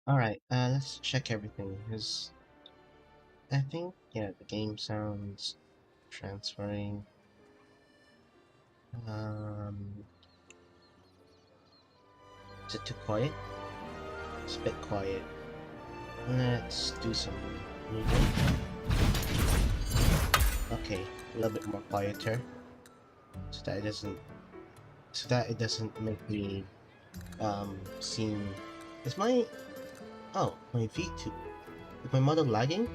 Alright, let's check everything, because I think, yeah, the game sounds transferring. Um, is it too quiet? It's a bit quiet. Let's do some movement. Okay, a little bit more quieter, so that it doesn't make me, seem... Is my... Oh, my V2... Is my model lagging?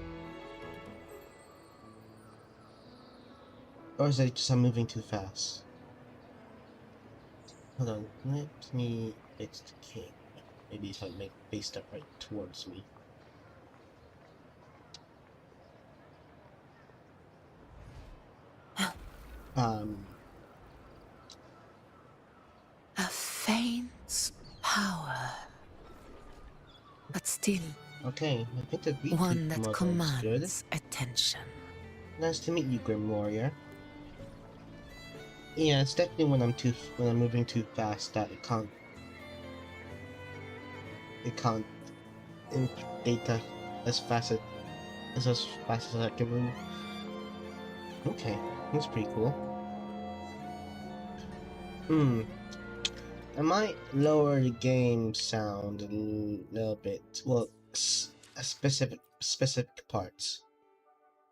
Or is it just I'm moving too fast? Hold on, let me... It's the king. Maybe if I make face step right towards me. Um, A faint power, but still okay, I think the V2 one that model is good. commands attention. Nice to meet you, Grim Warrior. Yeah, it's definitely when I'm moving too fast that it can't input data as fast as I can move. Okay, that's pretty cool. Hmm, I might lower the game sound a little bit. Well, specific parts.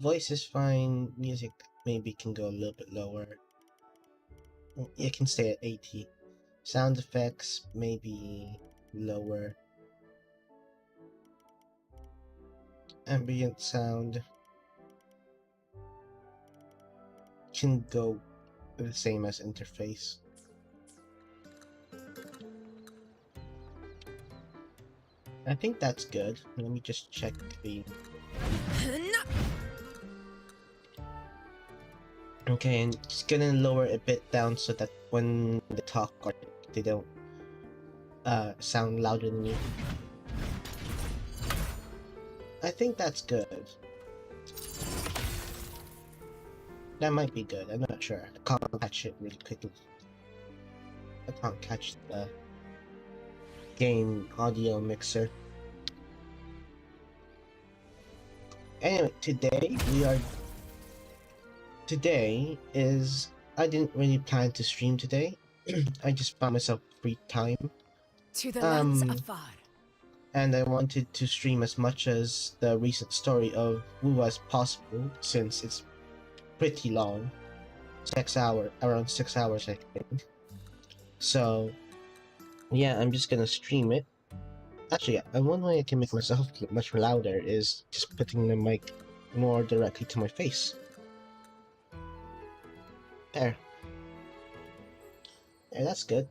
Voice is fine. Music maybe can go a little bit lower. It can stay at 80. Sound effects maybe lower. Ambient sound can go the same as interface. I think that's good. Let me just check the... Okay, and just gonna lower a bit down so that when they talk or they don't sound louder than me. I think that's good. That might be good, I'm not sure. I can't catch it really quickly. I can't catch the game audio mixer. Anyway, today is... I didn't really plan to stream today. I just found myself free time. To the lands Um, afar. and I wanted to stream as much as the recent story of Wuwa as possible, since it's pretty long. Around 6 hours, I think. So, yeah, I'm just gonna stream it. Actually, yeah, and one way I can make myself look much louder is just putting the mic more directly to my face. There. There, that's good.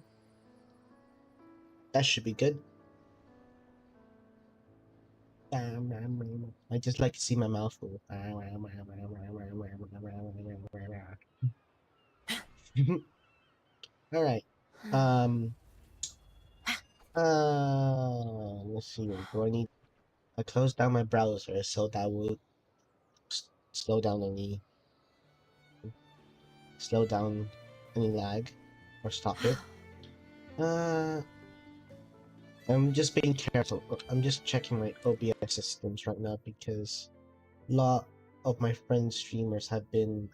That should be good. I just like to see my mouth move. Alright. Um, let's see. Do I need... I close down my browser so that will slow down any lag or stop it. Uh, I'm just being careful. I'm just checking my OBS systems right now because a lot of my friends streamers have been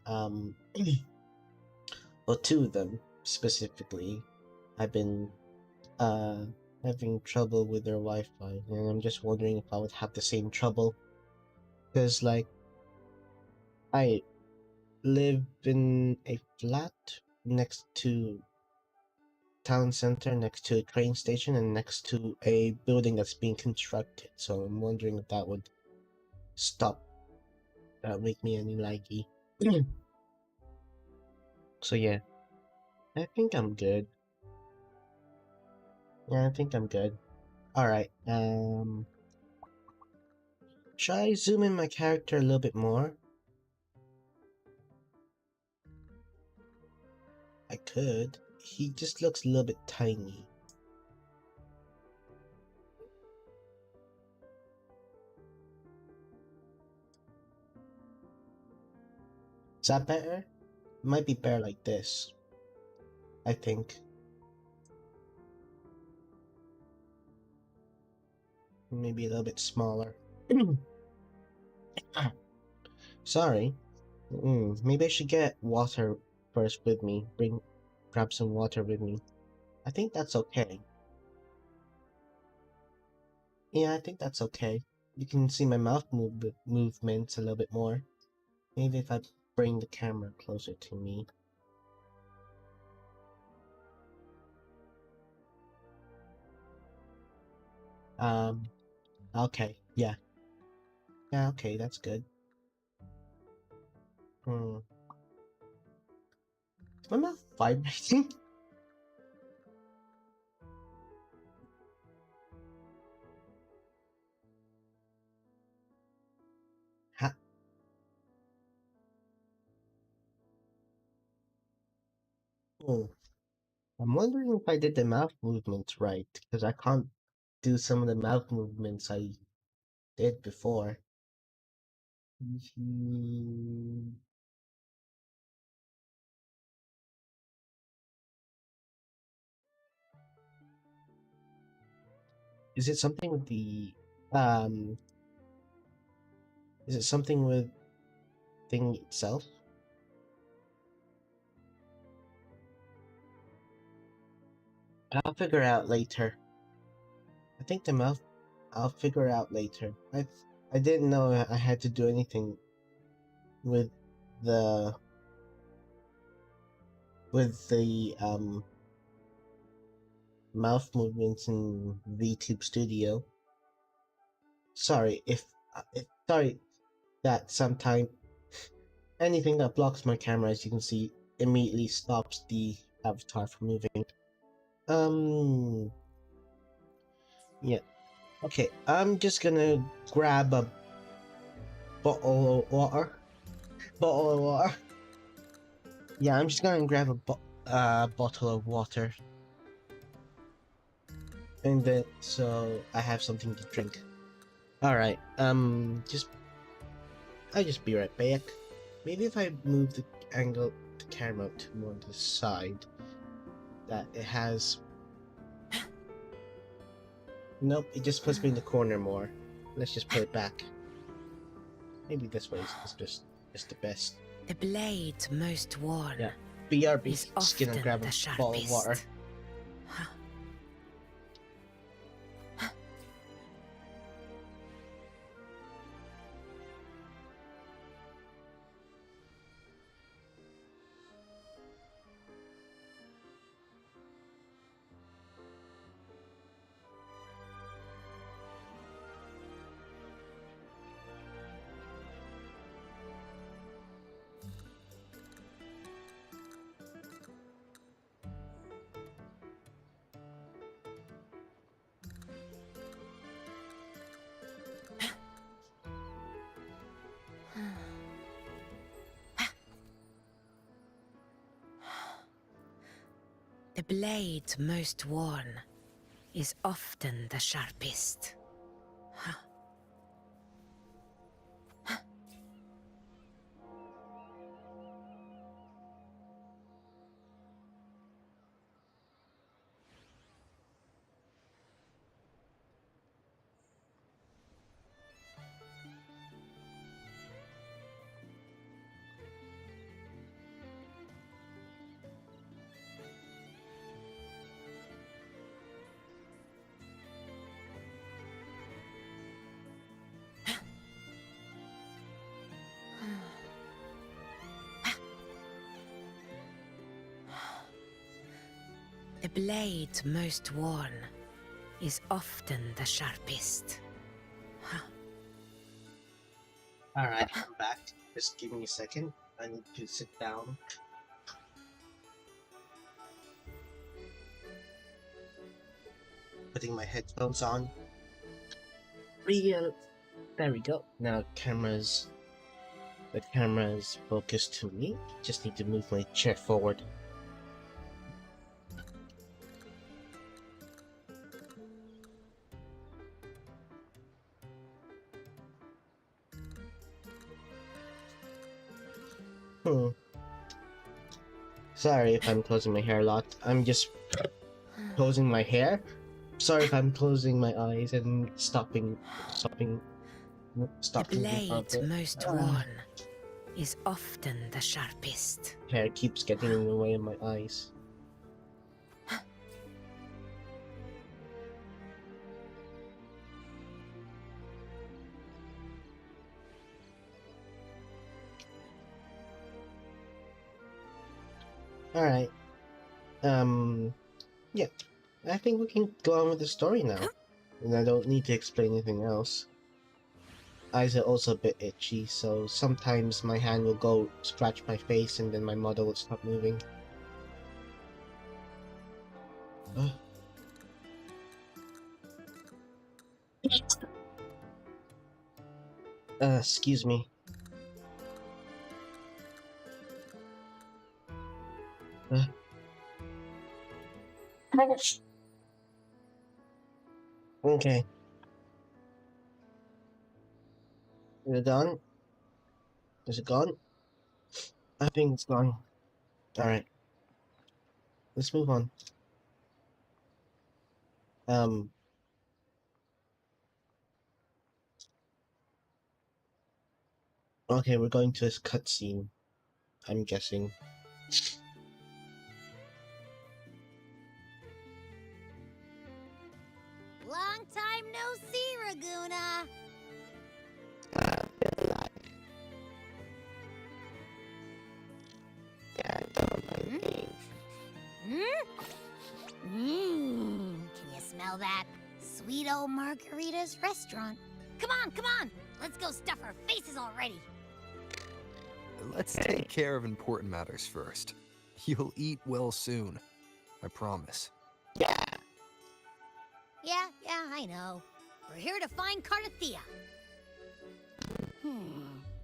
well, two of them specifically have been uh having trouble with their Wi-Fi, and I'm just wondering if I would have the same trouble, because like I live in a flat next to town center, next to a train station, and next to a building that's being constructed, so I'm wondering if that would stop, make me any laggy. So yeah, I think I'm good. Yeah, I think I'm good. Alright, should I zoom in my character a little bit more? I could. He just looks a little bit tiny. Is that better? It might be better like this, I think. maybe a little bit smaller. Sorry. Maybe I should get water first with me. Grab some water with me. I think that's okay. Yeah, I think that's okay. You can see my movements a little bit more. Maybe if I bring the camera closer to me. Um, okay, yeah. Yeah, okay, that's good. Hmm. Is my mouth vibrating? Ha- oh, I'm wondering if I did the mouth movements right, because I can't do some of the mouth movements I did before. Mhm. Is it something with the um? Is it something with thing itself? I'll figure out later. I think the mouth. I'll figure out later. I didn't know I had to do anything with the with the mouth movements in VTube Studio. Sorry if sorry that sometime anything that blocks my camera, as you can see, immediately stops the avatar from moving. Um, yeah. Okay, I'm just gonna grab a bottle of water. Bottle of water. Yeah, I'm just gonna grab a bottle of water, and then so I have something to drink. All right. I'll just be right back. Maybe if I move the angle the camera to more to the side, that it has. Nope, it just puts me in the corner more. Let's just put it back. Maybe this way is just the best. The blade most worn Yeah. BRB. is Just gonna often grab the a bottle of water. sharpest. Huh. The blade most worn is often the sharpest. Huh. The blade most worn is often the sharpest. Huh. Alright, I'm back. Just give me a second. I need to sit down. Putting my headphones on. Real. There we go. Now the camera's focused to me. Just need to move my chair forward. Hmm. Sorry if I'm closing my hair a lot. I'm just closing my hair Sorry if I'm closing my eyes and stopping, The stop moving for a blade bit. most worn is often the sharpest. Hair keeps getting in the way of my eyes. Alright. Yeah. I think we can go on with the story now. And I don't need to explain anything else. Eyes are also a bit itchy, so sometimes my hand will go scratch my face and then my model will stop moving. Excuse me. Okay. Is it done? Is it gone? I think it's gone. Alright. Let's move on. Okay, we're going to this cutscene. I'm guessing. Long time no see, Raguna. Can you smell that? Sweet old Margarita's restaurant. Come on! Let's go stuff our faces already. Let's take care of important matters first. You'll eat well soon. I promise. Yeah, I know. We're here to find Cardathea.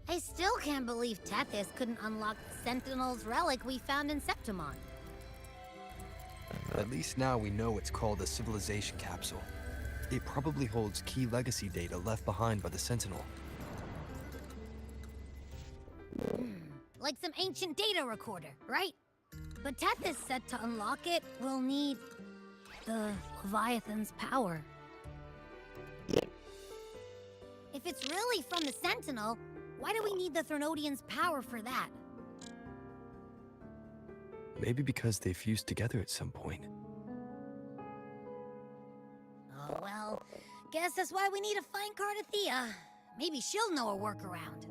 I still can't believe Tethys couldn't unlock the Sentinel's relic we found in Septimon. At least now we know it's called a civilization capsule. It probably holds key legacy data left behind by the Sentinel. Like some ancient data recorder, right? But Tethys said to unlock it, we'll need the Leviathan's power. If it's really from the Sentinel, why do we need the Threnodian's power for that? Maybe because they fused together at some point. Oh, well, guess that's why we need to find Cardathea. Maybe she'll know a workaround.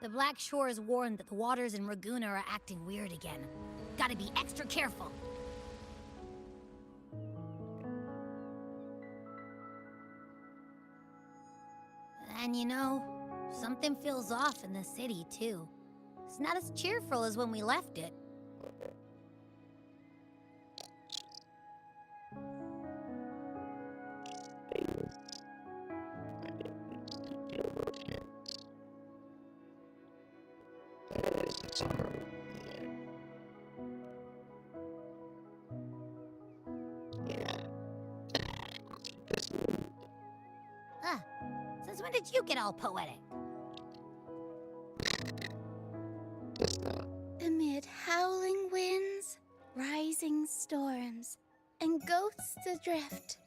The Black Shore is warned that the waters in Raguna are acting weird again. Gotta be extra careful. And you know, something feels off in the city, too. It's not as cheerful as when we left it. Since when did you get all poetic? Amid howling winds, rising storms, and ghosts adrift,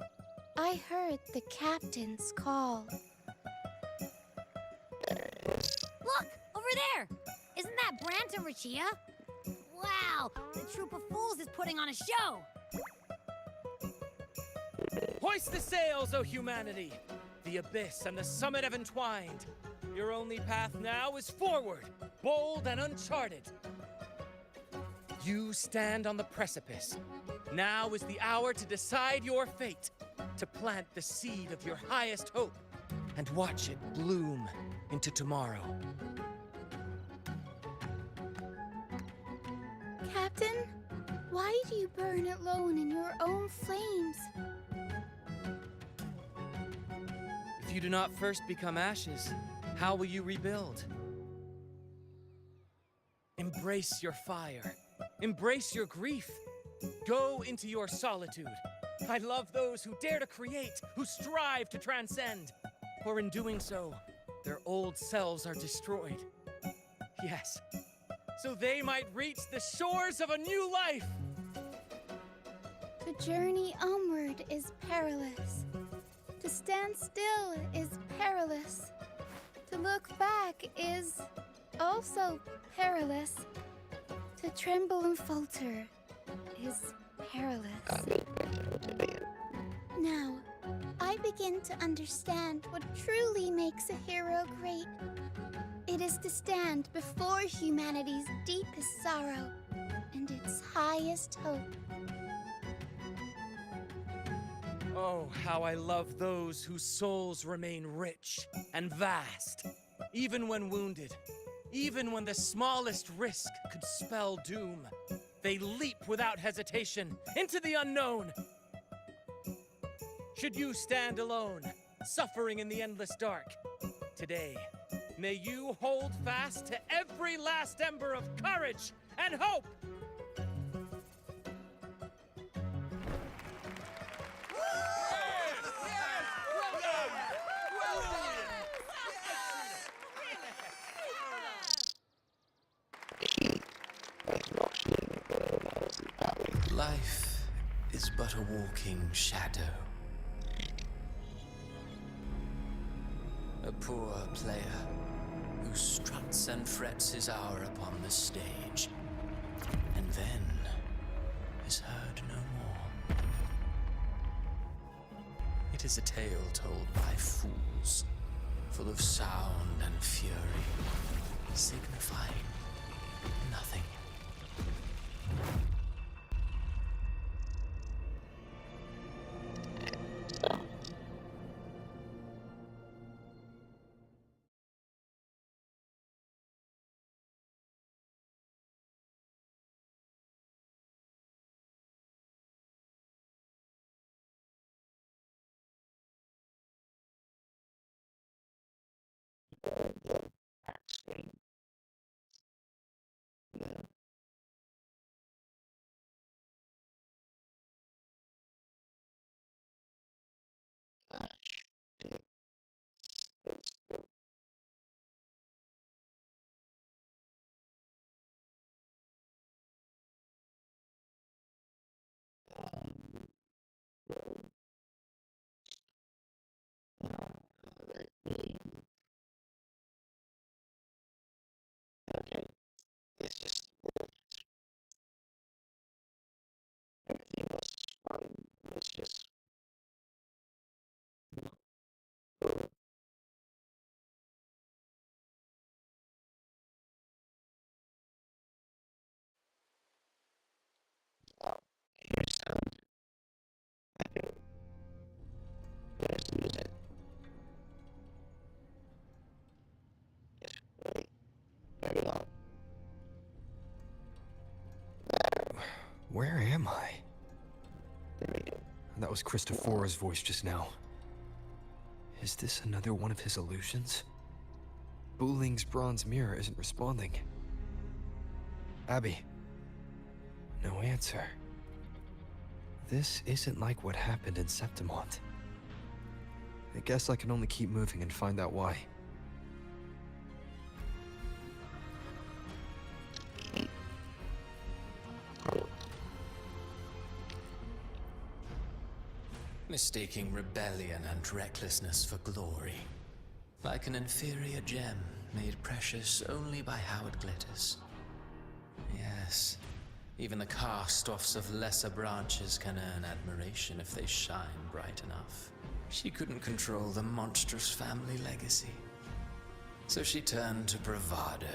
I heard the captain's call. Look! Over there! Isn't that Brant and Rachia? Wow! The troop of fools is putting on a show! Hoist the sails, O humanity! The abyss and the summit have entwined. Your only path now is forward, bold and uncharted. You stand on the precipice. Now is the hour to decide your fate, to plant the seed of your highest hope, and watch it bloom into tomorrow. Captain, why do you burn alone in your own flames? If you do not first become ashes, how will you rebuild? Embrace your fire. Embrace your grief. Go into your solitude. I love those who dare to create, who strive to transcend. For in doing so, their old selves are destroyed. Yes, so they might reach the shores of a new life. The journey onward is perilous. To stand still is perilous. To look back is also perilous. To tremble and falter is perilous. Now, I begin to understand what truly makes a hero great. It is to stand before humanity's deepest sorrow and its highest hope. Oh, how I love those whose souls remain rich and vast, even when wounded, even when the smallest risk could spell doom. They leap without hesitation into the unknown. Should you stand alone, suffering in the endless dark, today, may you hold fast to every last ember of courage and hope! Life is but a walking shadow. A poor player who struts and frets his hour upon the stage, and then is heard no more. It is a tale told by fools, full of sound and fury, signifying nothing. Where am I? That was Christophora's voice just now. Is this another one of his illusions? Buling's bronze mirror isn't responding. Abby. No answer. This isn't like what happened in Septimont. I guess I can only keep moving and find out why. Mistaking rebellion and recklessness for glory. Like an inferior gem made precious only by how it glitters. Yes, even the cast-offs of lesser branches can earn admiration if they shine bright enough. She couldn't control the monstrous family legacy. So she turned to bravado,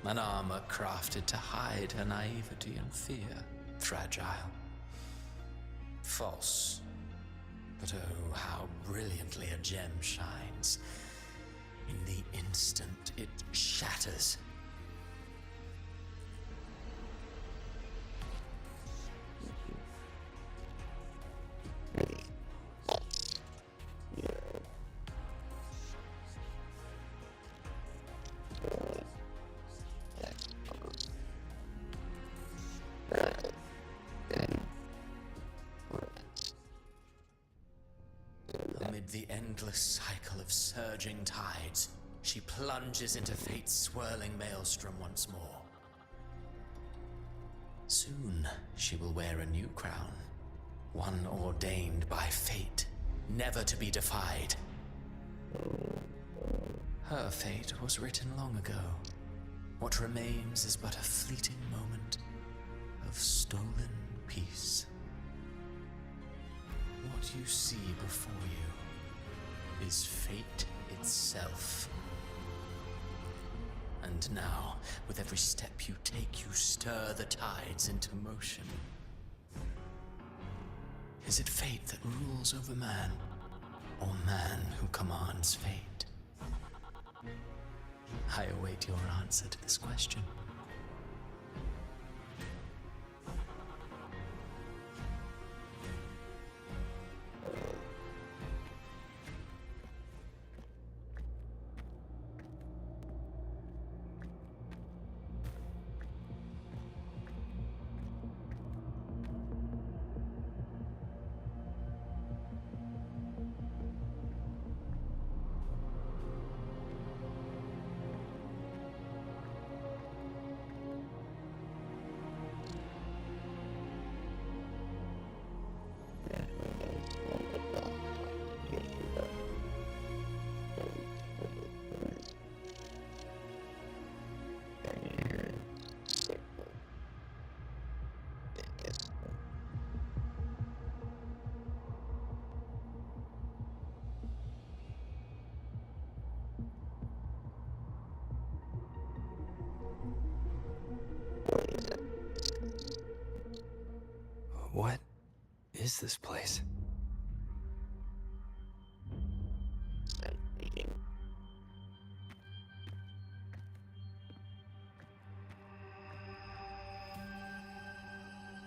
an armor crafted to hide her naivety and fear. Fragile. False. But oh, how brilliantly a gem shines. In the instant it shatters. Amid the endless cycle of surging tides, she plunges into fate's swirling maelstrom once more. Soon, she will wear a new crown, One ordained by fate, never to be defied. Her fate was written long ago. What remains is but a fleeting moment of stolen peace. What you see before you is fate itself. And now, with every step you take, you stir the tides into motion. Is it fate that rules over man, or man who commands fate? I await your answer to this question. What is this place?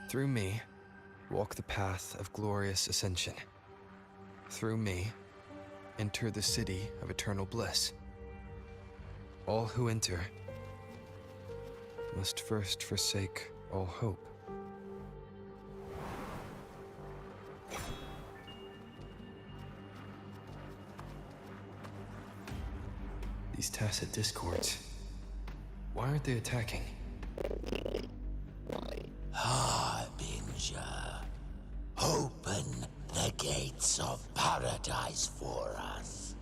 Through me, walk the path of glorious ascension. Through me, enter the city of eternal bliss. All who enter must first forsake all hope. These tacit discords, why aren't they attacking? Harbinger, open the gates of paradise for us.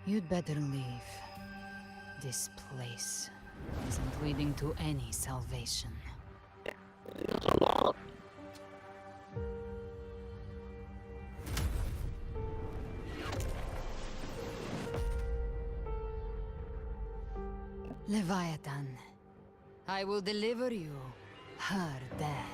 You'd better leave. This place isn't leading to any salvation. Leviathan, I will deliver you her death.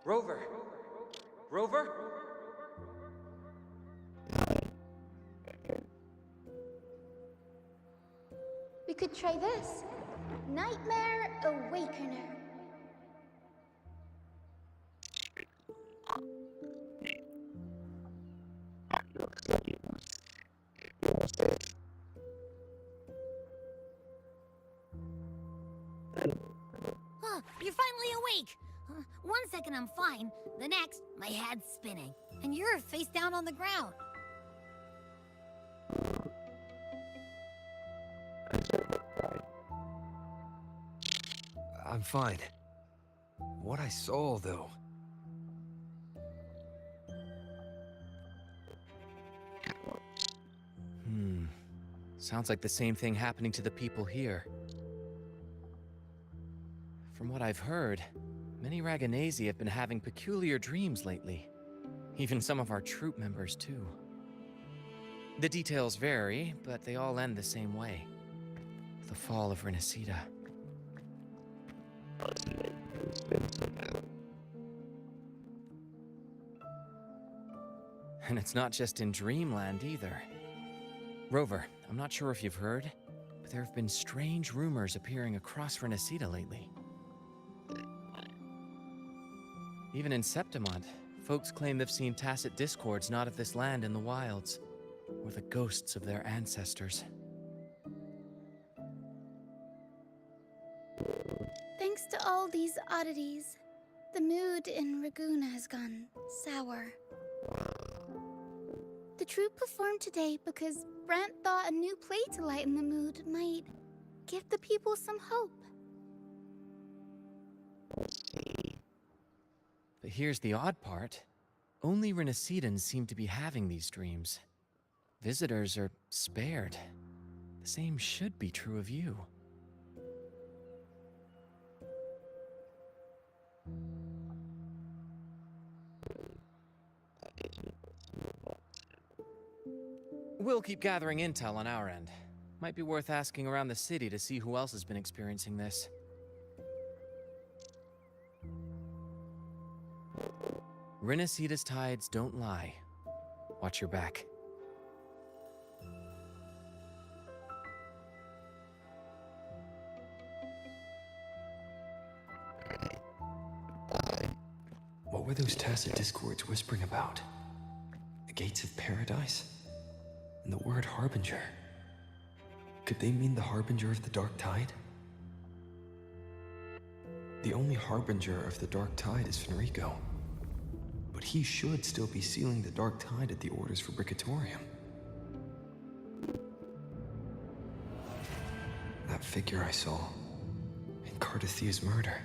Rover! Rover? We could try this. Nightmare Awakener. Huh, you're finally awake! 1 second I'm fine, the next, my head's spinning. And you're face down on the ground. I'm fine. What I saw, though. Sounds like the same thing happening to the people here. From what I've heard, many Raganesi have been having peculiar dreams lately. Even some of our troop members, too. The details vary, but they all end the same way. The fall of Renacida. And it's not just in Dreamland either. Rover, I'm not sure if you've heard, but there have been strange rumors appearing across Renacida lately. Even in Septimont, folks claim they've seen tacit discords not of this land in the wilds, or the ghosts of their ancestors. Thanks to all these oddities, the mood in Raguna has gone sour. The troupe performed today because Brant thought a new play to lighten the mood might give the people some hope. But here's the odd part. Only Renacidans seem to be having these dreams. Visitors are spared. The same should be true of you. We'll keep gathering intel on our end. Might be worth asking around the city to see who else has been experiencing this. Renacida's tides don't lie. Watch your back. What were those tacit discords whispering about? The gates of paradise? And the word harbinger? Could they mean the harbinger of the dark tide? The only harbinger of the dark tide is Fenrico. But he should still be sealing the dark tide at the orders for Bricatorium. That figure I saw in Cardathia's murder.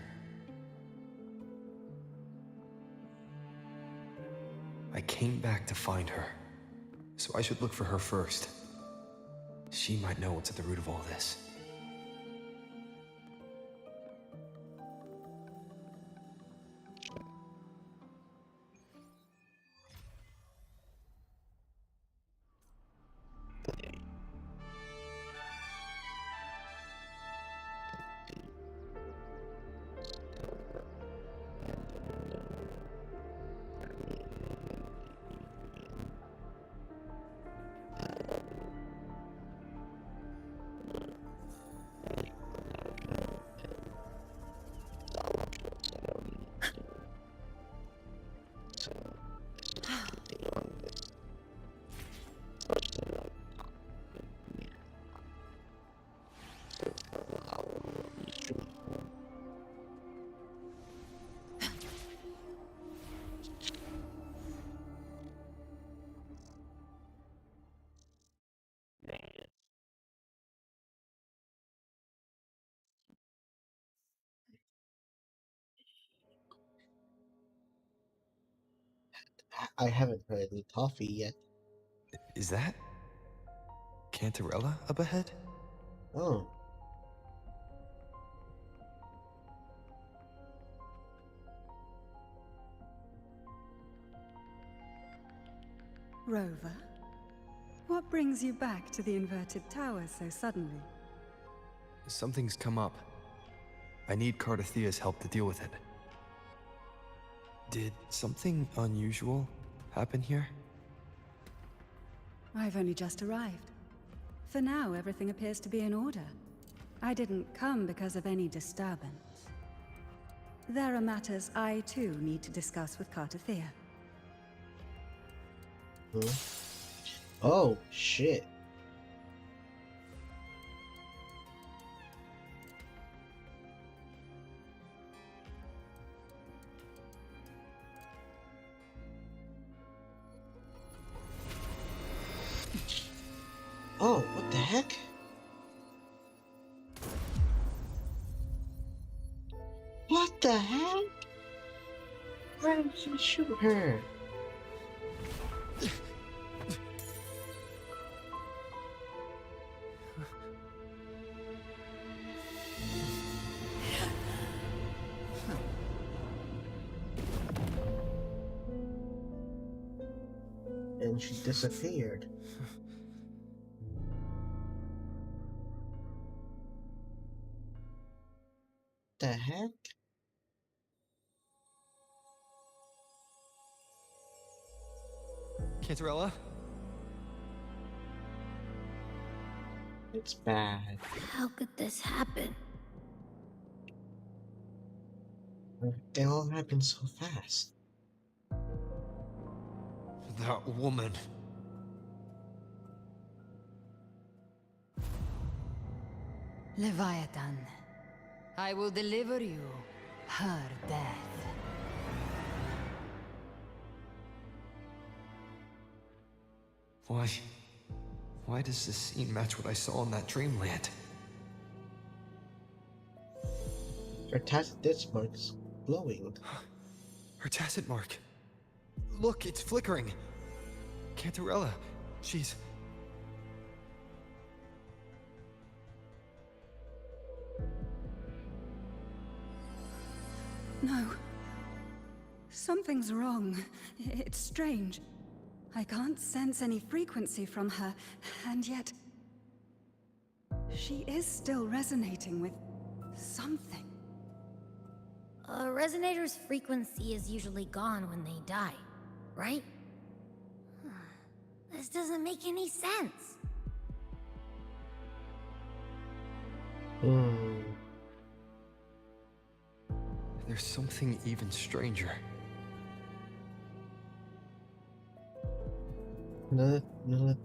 I came back to find her, so I should look for her first. She might know what's at the root of all this. I haven't heard any coffee yet. Is that Cantarella up ahead? Oh, Rover, what brings you back to the inverted tower so suddenly? Something's come up. I need Cardathia's help to deal with it. Did something unusual happen here? I've only just arrived. For now, everything appears to be in order. I didn't come because of any disturbance. There are matters I, too, need to discuss with Cardathia. huh? Oh, shit. Oh, what the heck? What the heck? Why did you shoot her? and she disappeared. The heck? Cantarella? It's bad. How could this happen? It all happened so fast. That woman. Leviathan, I will deliver you her death. Why? Why does this scene match what I saw in that dreamland? Her tacit disc marks glowing. Her tacit mark. Look, it's flickering. Cantarella, she's... No. Something's wrong. It's strange. I can't sense any frequency from her, and yet... she is still resonating with something. A resonator's frequency is usually gone when they die, right? This doesn't make any sense. There's something even stranger. Another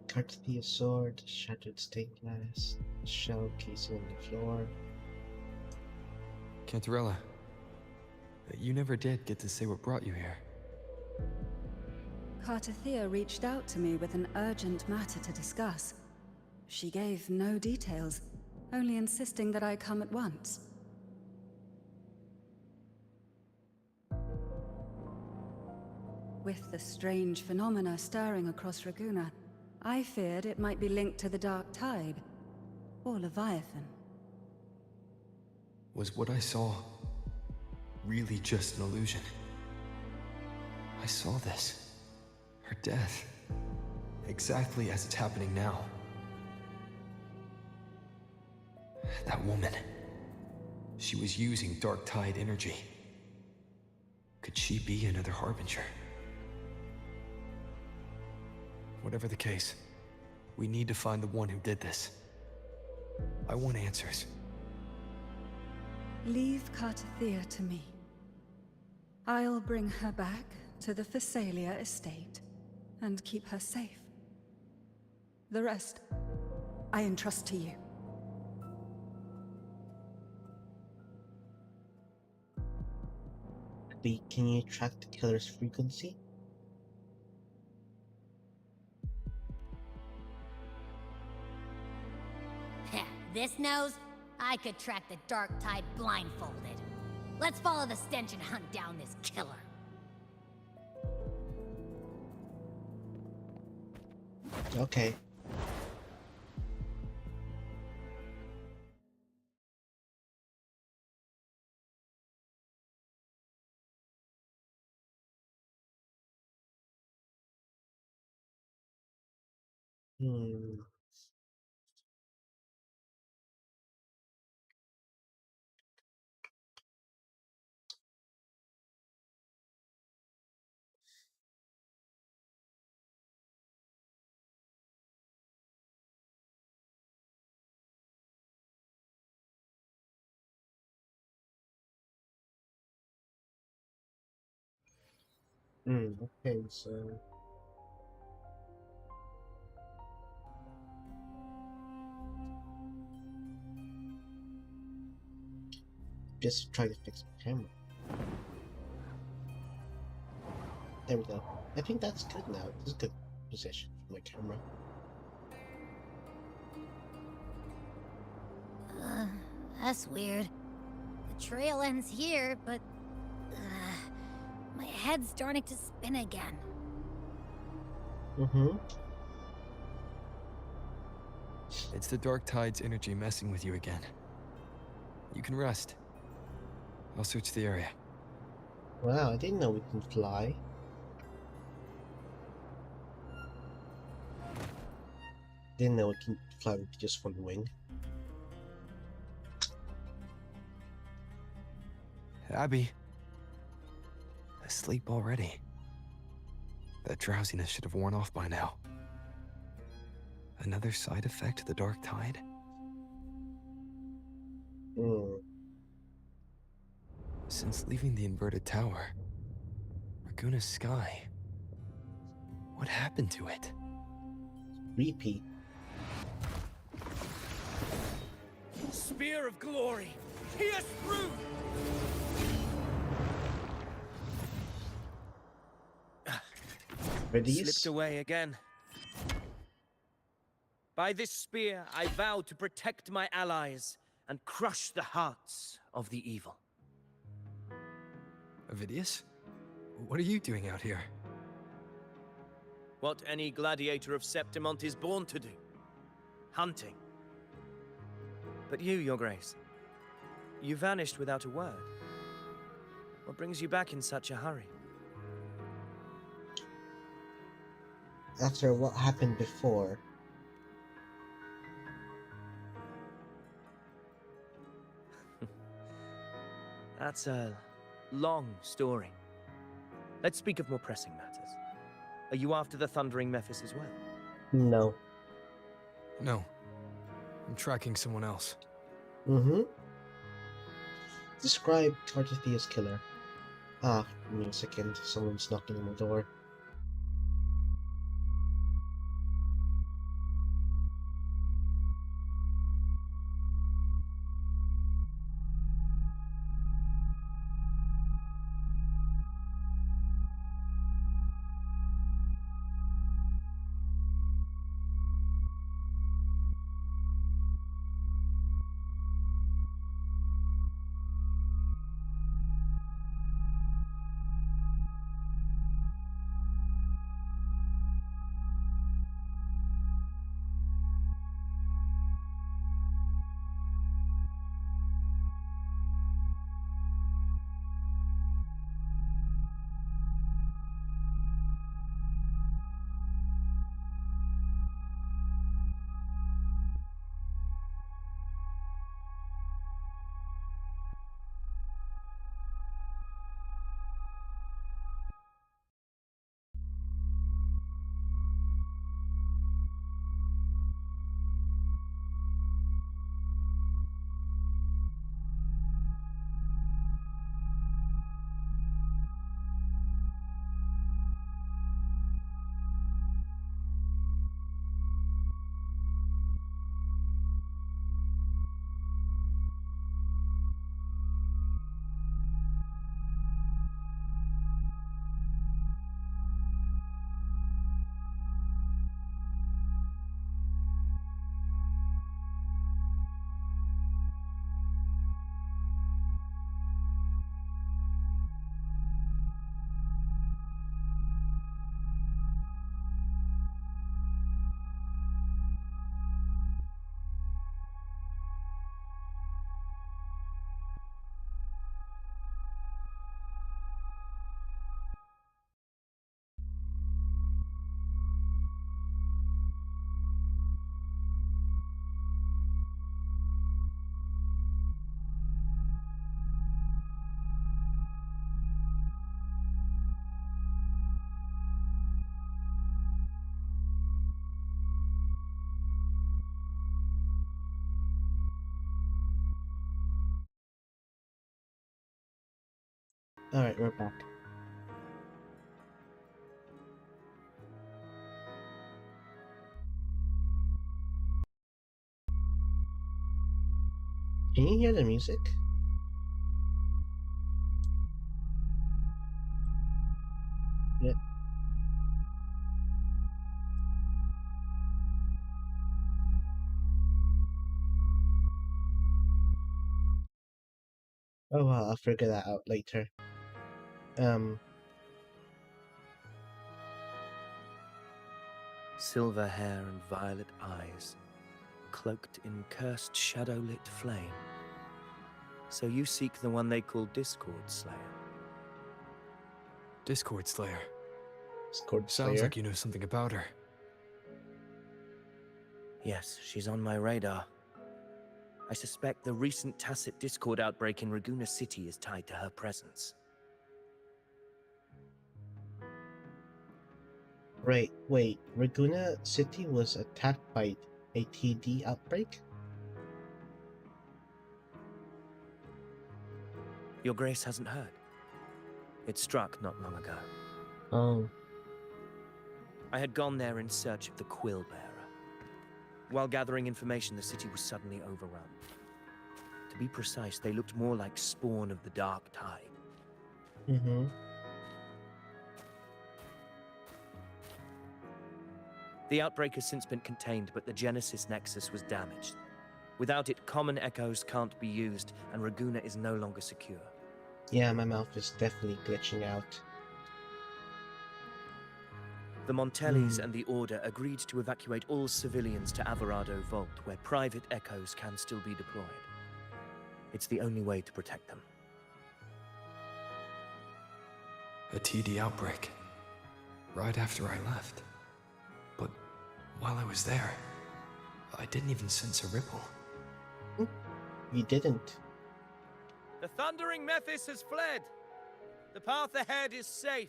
Cartier sword, shattered stained glass, shell casing on the floor. Cantarella, you never did get to say what brought you here. Cartathea reached out to me with an urgent matter to discuss. She gave no details, only insisting that I come at once. With the strange phenomena stirring across Raguna, I feared it might be linked to the Dark Tide, or Leviathan. Was what I saw really just an illusion? I saw this. Her death. Exactly as it's happening now. That woman. She was using Dark Tide energy. Could she be another Harbinger? Whatever the case, we need to find the one who did this. I want answers. Leave Cartathea to me. I'll bring her back to the Phasalia estate and keep her safe. The rest, I entrust to you. Can you track the killer's frequency? This nose, I could track the Dark Tide blindfolded. Let's follow the stench and hunt down this killer. Okay. Okay, so just try to fix my camera. There we go. I think that's good now. This is a good position for my camera. That's weird. The trail ends here, but... my head's starting to spin again. It's the Dark Tide's energy messing with you again. You can rest. I'll search the area. Wow, I didn't know we can fly. Didn't know it can fly with just one wing. Abby. Asleep already. That drowsiness should have worn off by now. Another side effect of the dark tide? Hmm. Since leaving the inverted tower, Raguna's sky. What happened to it? Repeat. Spear of glory! Pierce through! Ready? Slipped away again. By this spear, I vow to protect my allies and crush the hearts of the evil. Avidius? What are you doing out here? What any gladiator of Septimont is born to do. Hunting. But you, Your Grace, you vanished without a word. What brings you back in such a hurry? After what happened before, That's a long story. Let's speak of more pressing matters. Are you after the Thundering Mephis as well? no. No. I'm tracking someone else. Mm-hmm. Describe Tartathea's killer. Ah, give me a second. Someone's knocking on the door. Alright, we're back. Can you hear the music? Yeah. Oh well, I'll figure that out later. Silver hair and violet eyes, cloaked in cursed shadow-lit flame. So you seek the one they call Discord Slayer. Discord Slayer. Discord Sounds Slayer. like you know something about her. Yes, she's on my radar. I suspect the recent tacit discord outbreak in Raguna City is tied to her presence. Right, wait, Raguna City was attacked by a TD outbreak? Your Grace hasn't heard. It struck not long ago. Oh. I had gone there in search of the Quill Bearer. While gathering information, the city was suddenly overrun. To be precise, they looked more like spawn of the Dark Tide. Mm-hmm. The outbreak has since been contained, but the Genesis Nexus was damaged. Without it, common echoes can't be used, and Raguna is no longer secure. Yeah, my mouth is definitely glitching out. The Montellis and the Order agreed to evacuate all civilians to Averado Vault, where private echoes can still be deployed. It's the only way to protect them. A TD outbreak. Right after I left. But while I was there, I didn't even sense a ripple. You didn't. The thundering Mephis has fled. The path ahead is safe.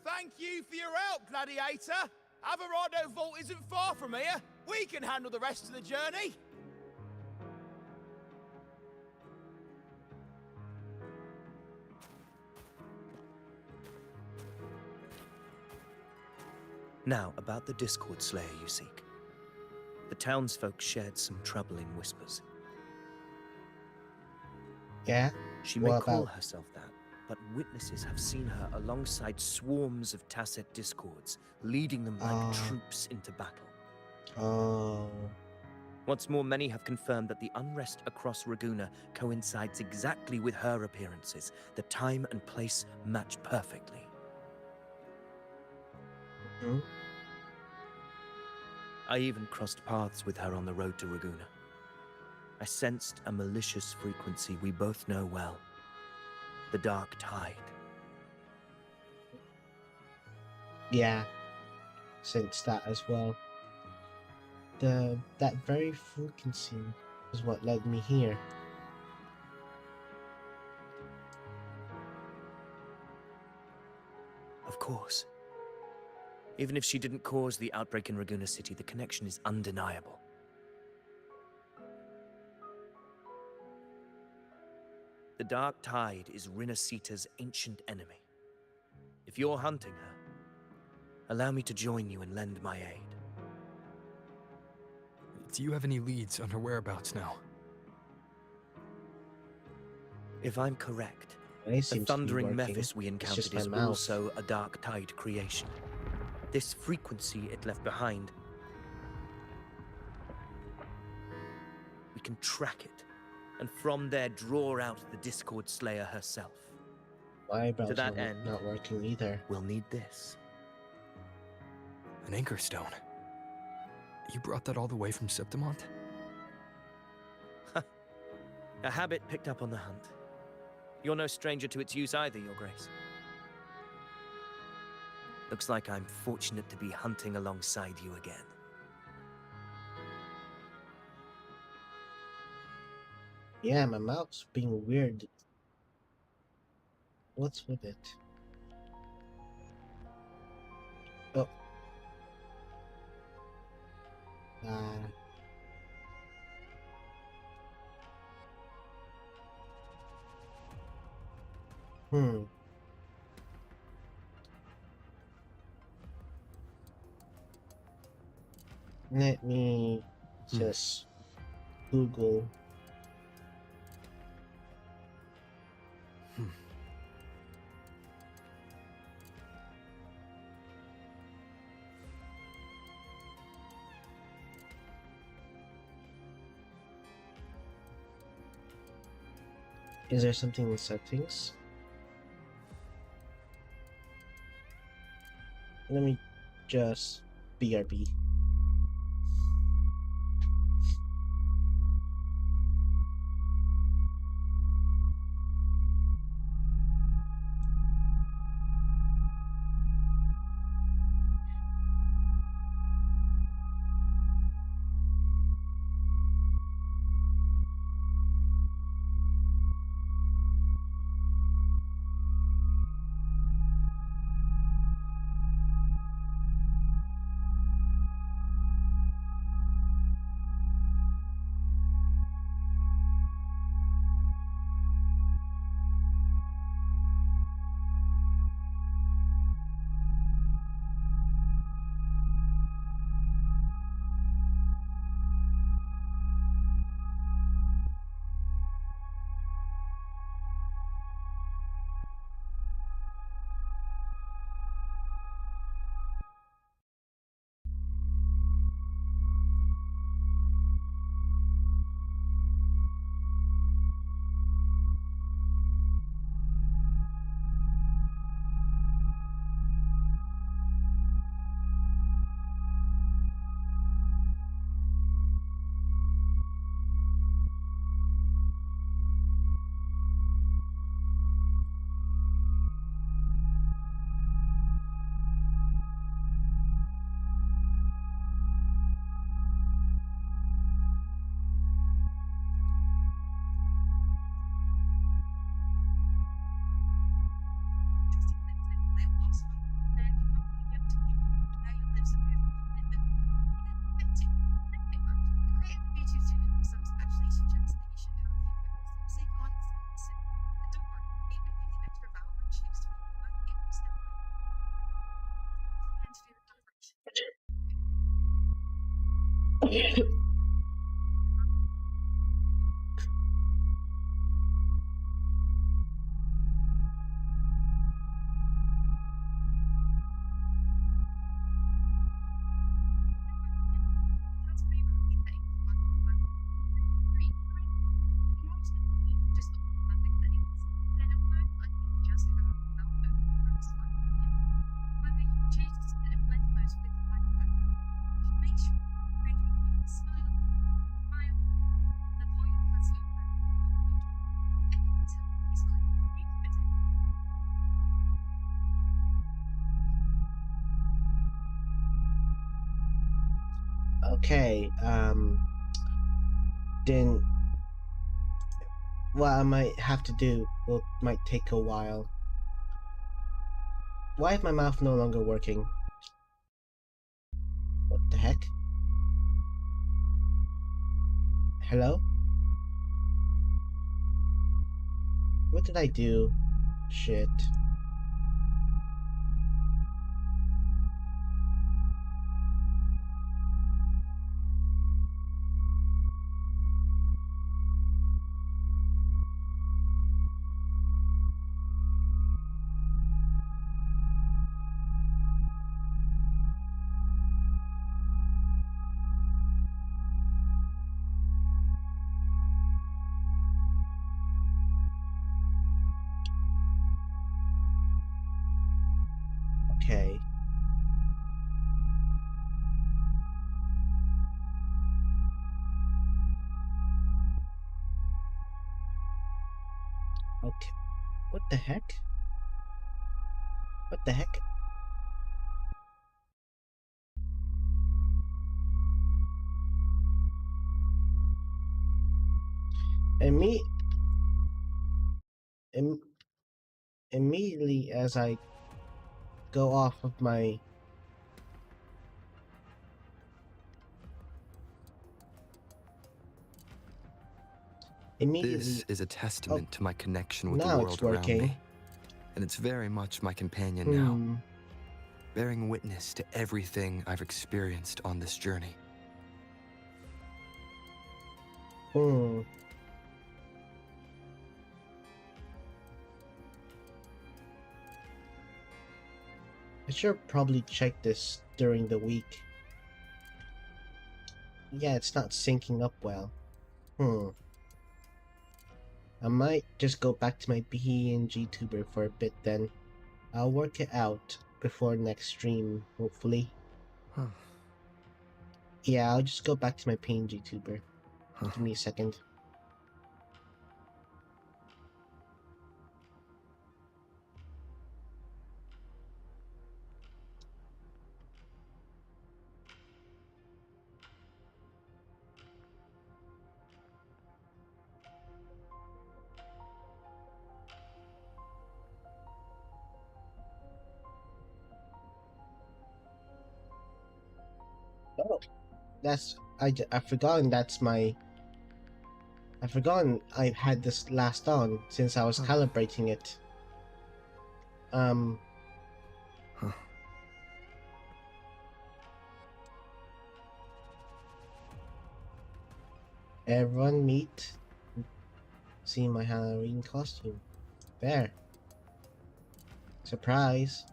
Thank you for your help, Gladiator. Averado Vault isn't far from here. We can handle the rest of the journey. Now, about the Discord Slayer you seek. The townsfolk shared some troubling whispers. Yeah? She may What call about? herself that, but witnesses have seen her alongside swarms of Tacet discords, leading them like troops into battle. Oh. What's more, many have confirmed that the unrest across Raguna coincides exactly with her appearances. The time and place match perfectly. Hmm? I even crossed paths with her on the road to Raguna. I sensed a malicious frequency we both know well. The Dark Tide. Yeah. Since that as well. That very frequency is what led me here. Of course. Even if she didn't cause the outbreak in Raguna City, the connection is undeniable. The Dark Tide is Rinasita's ancient enemy. If you're hunting her, allow me to join you and lend my aid. Do you have any leads on her whereabouts now? If I'm correct, It the seems to be thundering working. Mephis we It's encountered just my is mouth. also a Dark Tide creation. This frequency it left behind, we can track it, and from there draw out the Discord Slayer herself. My eyebrows To that are end, not working either. we'll need this. An anchor stone. You brought that all the way from Septimont? A habit picked up on the hunt. You're no stranger to its use either, Your Grace. Looks like I'm fortunate to be hunting alongside you again. Yeah, my mouth's being weird. What's with it? Oh. Hmm. Let me just Google. Is there something in settings? Let me just BRB. Okay, then what I might have to do might take a while. Why is my mouth no longer working? What the heck? Hello? What did I do? Shit. Okay. Okay. What the heck? What the heck? Imme im immediately as I go off of my This immediately is a oh, testament to my connection with the now it's world around working. me. And it's very much my companion now, Hmm. bearing witness to everything I've experienced on this journey. Hmm. I should probably check this during the week. Yeah, it's not syncing up well. I might just go back to my PNG tuber for a bit then. I'll work it out before next stream, hopefully. Huh. Yeah, I'll just go back to my PNG tuber. Huh. Give me a second. Oh, I've forgotten I've forgotten I had this last on since I was calibrating it. Huh. Everyone meet. See my Halloween costume. There. Surprise.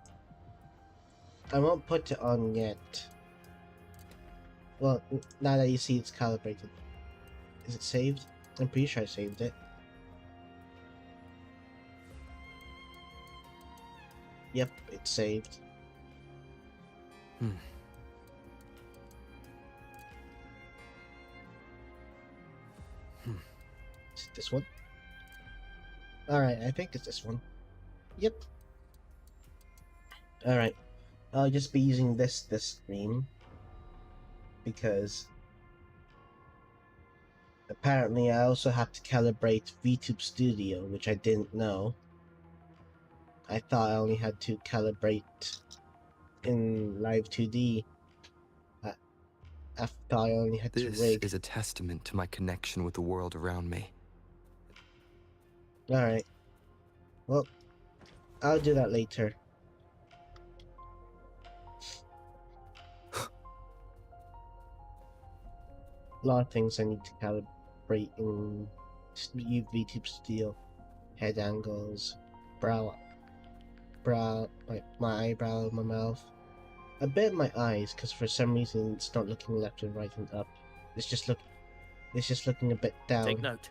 I won't put it on yet. Well, now that you see it's calibrated. Is it saved? I'm pretty sure I saved it. Yep, it's saved. Hmm. Is it this one? Alright, I think it's this one. Yep. Alright. I'll just be using this stream. Because apparently I also have to calibrate VTube Studio, which I didn't know. I thought I only had to calibrate in Live 2D. I thought I only had to This rig. is a testament to my connection with the world around me. Alright. Well, I'll do that later. a lot of things I need to calibrate in UV tube steel, head angles, my eyebrow, my mouth, a bit my eyes, because for some reason it's not looking left and right and up. It's just looking a bit down. Take note.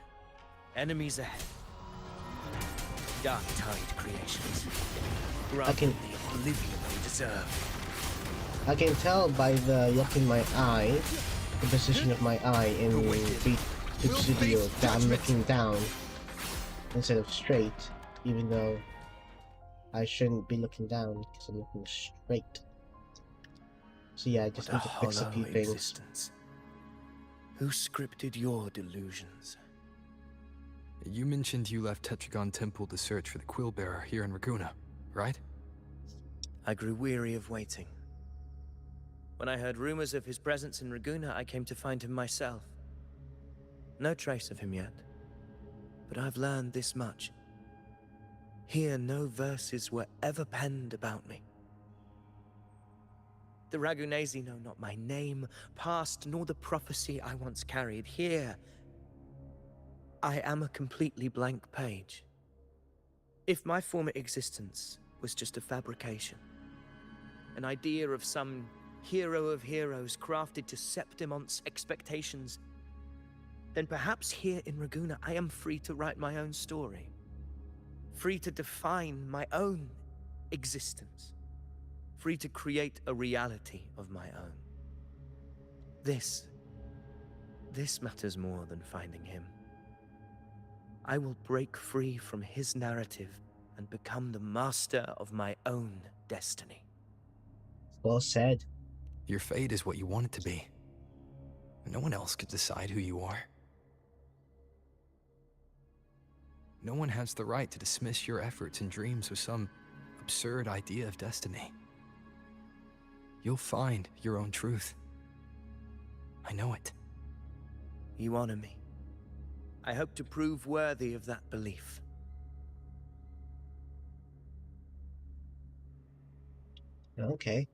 Enemies ahead. Dark Tide creations. Grant can- them the oblivion they deserve. I can tell by the look in my eye, the position of my eye in the studio, that I'm looking down instead of straight, even though I shouldn't be looking down because I'm looking straight. So yeah, I just What need a to fix a few hollow things. existence. Who scripted your delusions? You mentioned you left Tetragon Temple to search for the Quill Bearer here in Raguna, right? I grew weary of waiting. When I heard rumors of his presence in Raguna, I came to find him myself. No trace of him yet, but I've learned this much. Here, no verses were ever penned about me. The Ragunesi know not my name, past, nor the prophecy I once carried. Here, I am a completely blank page. If my former existence was just a fabrication, an idea of some hero of heroes crafted to Septimon's expectations, then perhaps here in Raguna I am free to write my own story. Free to define my own existence. Free to create a reality of my own. This matters more than finding him. I will break free from his narrative and become the master of my own destiny. Well said. Your fate is what you want it to be. No one else could decide who you are. No one has the right to dismiss your efforts and dreams with some absurd idea of destiny. You'll find your own truth. I know it. You honor me. I hope to prove worthy of that belief. Okay.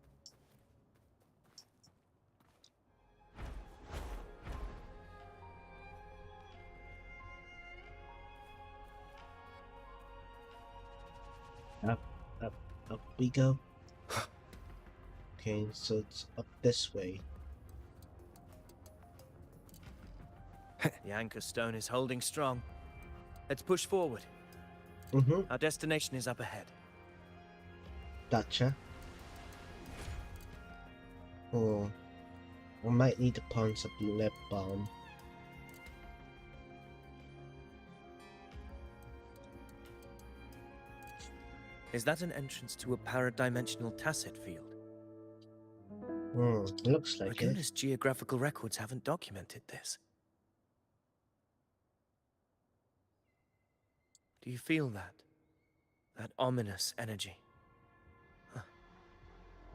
Up we go. Okay, so it's up this way. The anchor stone is holding strong. Let's push forward. Mm-hmm. Our destination is up ahead. Gotcha. Oh, I might need to pawn some lip balm. Is that an entrance to a paradimensional tacit field? Looks like it. Raguna's geographical records haven't documented this. Do you feel that? That ominous energy? Huh.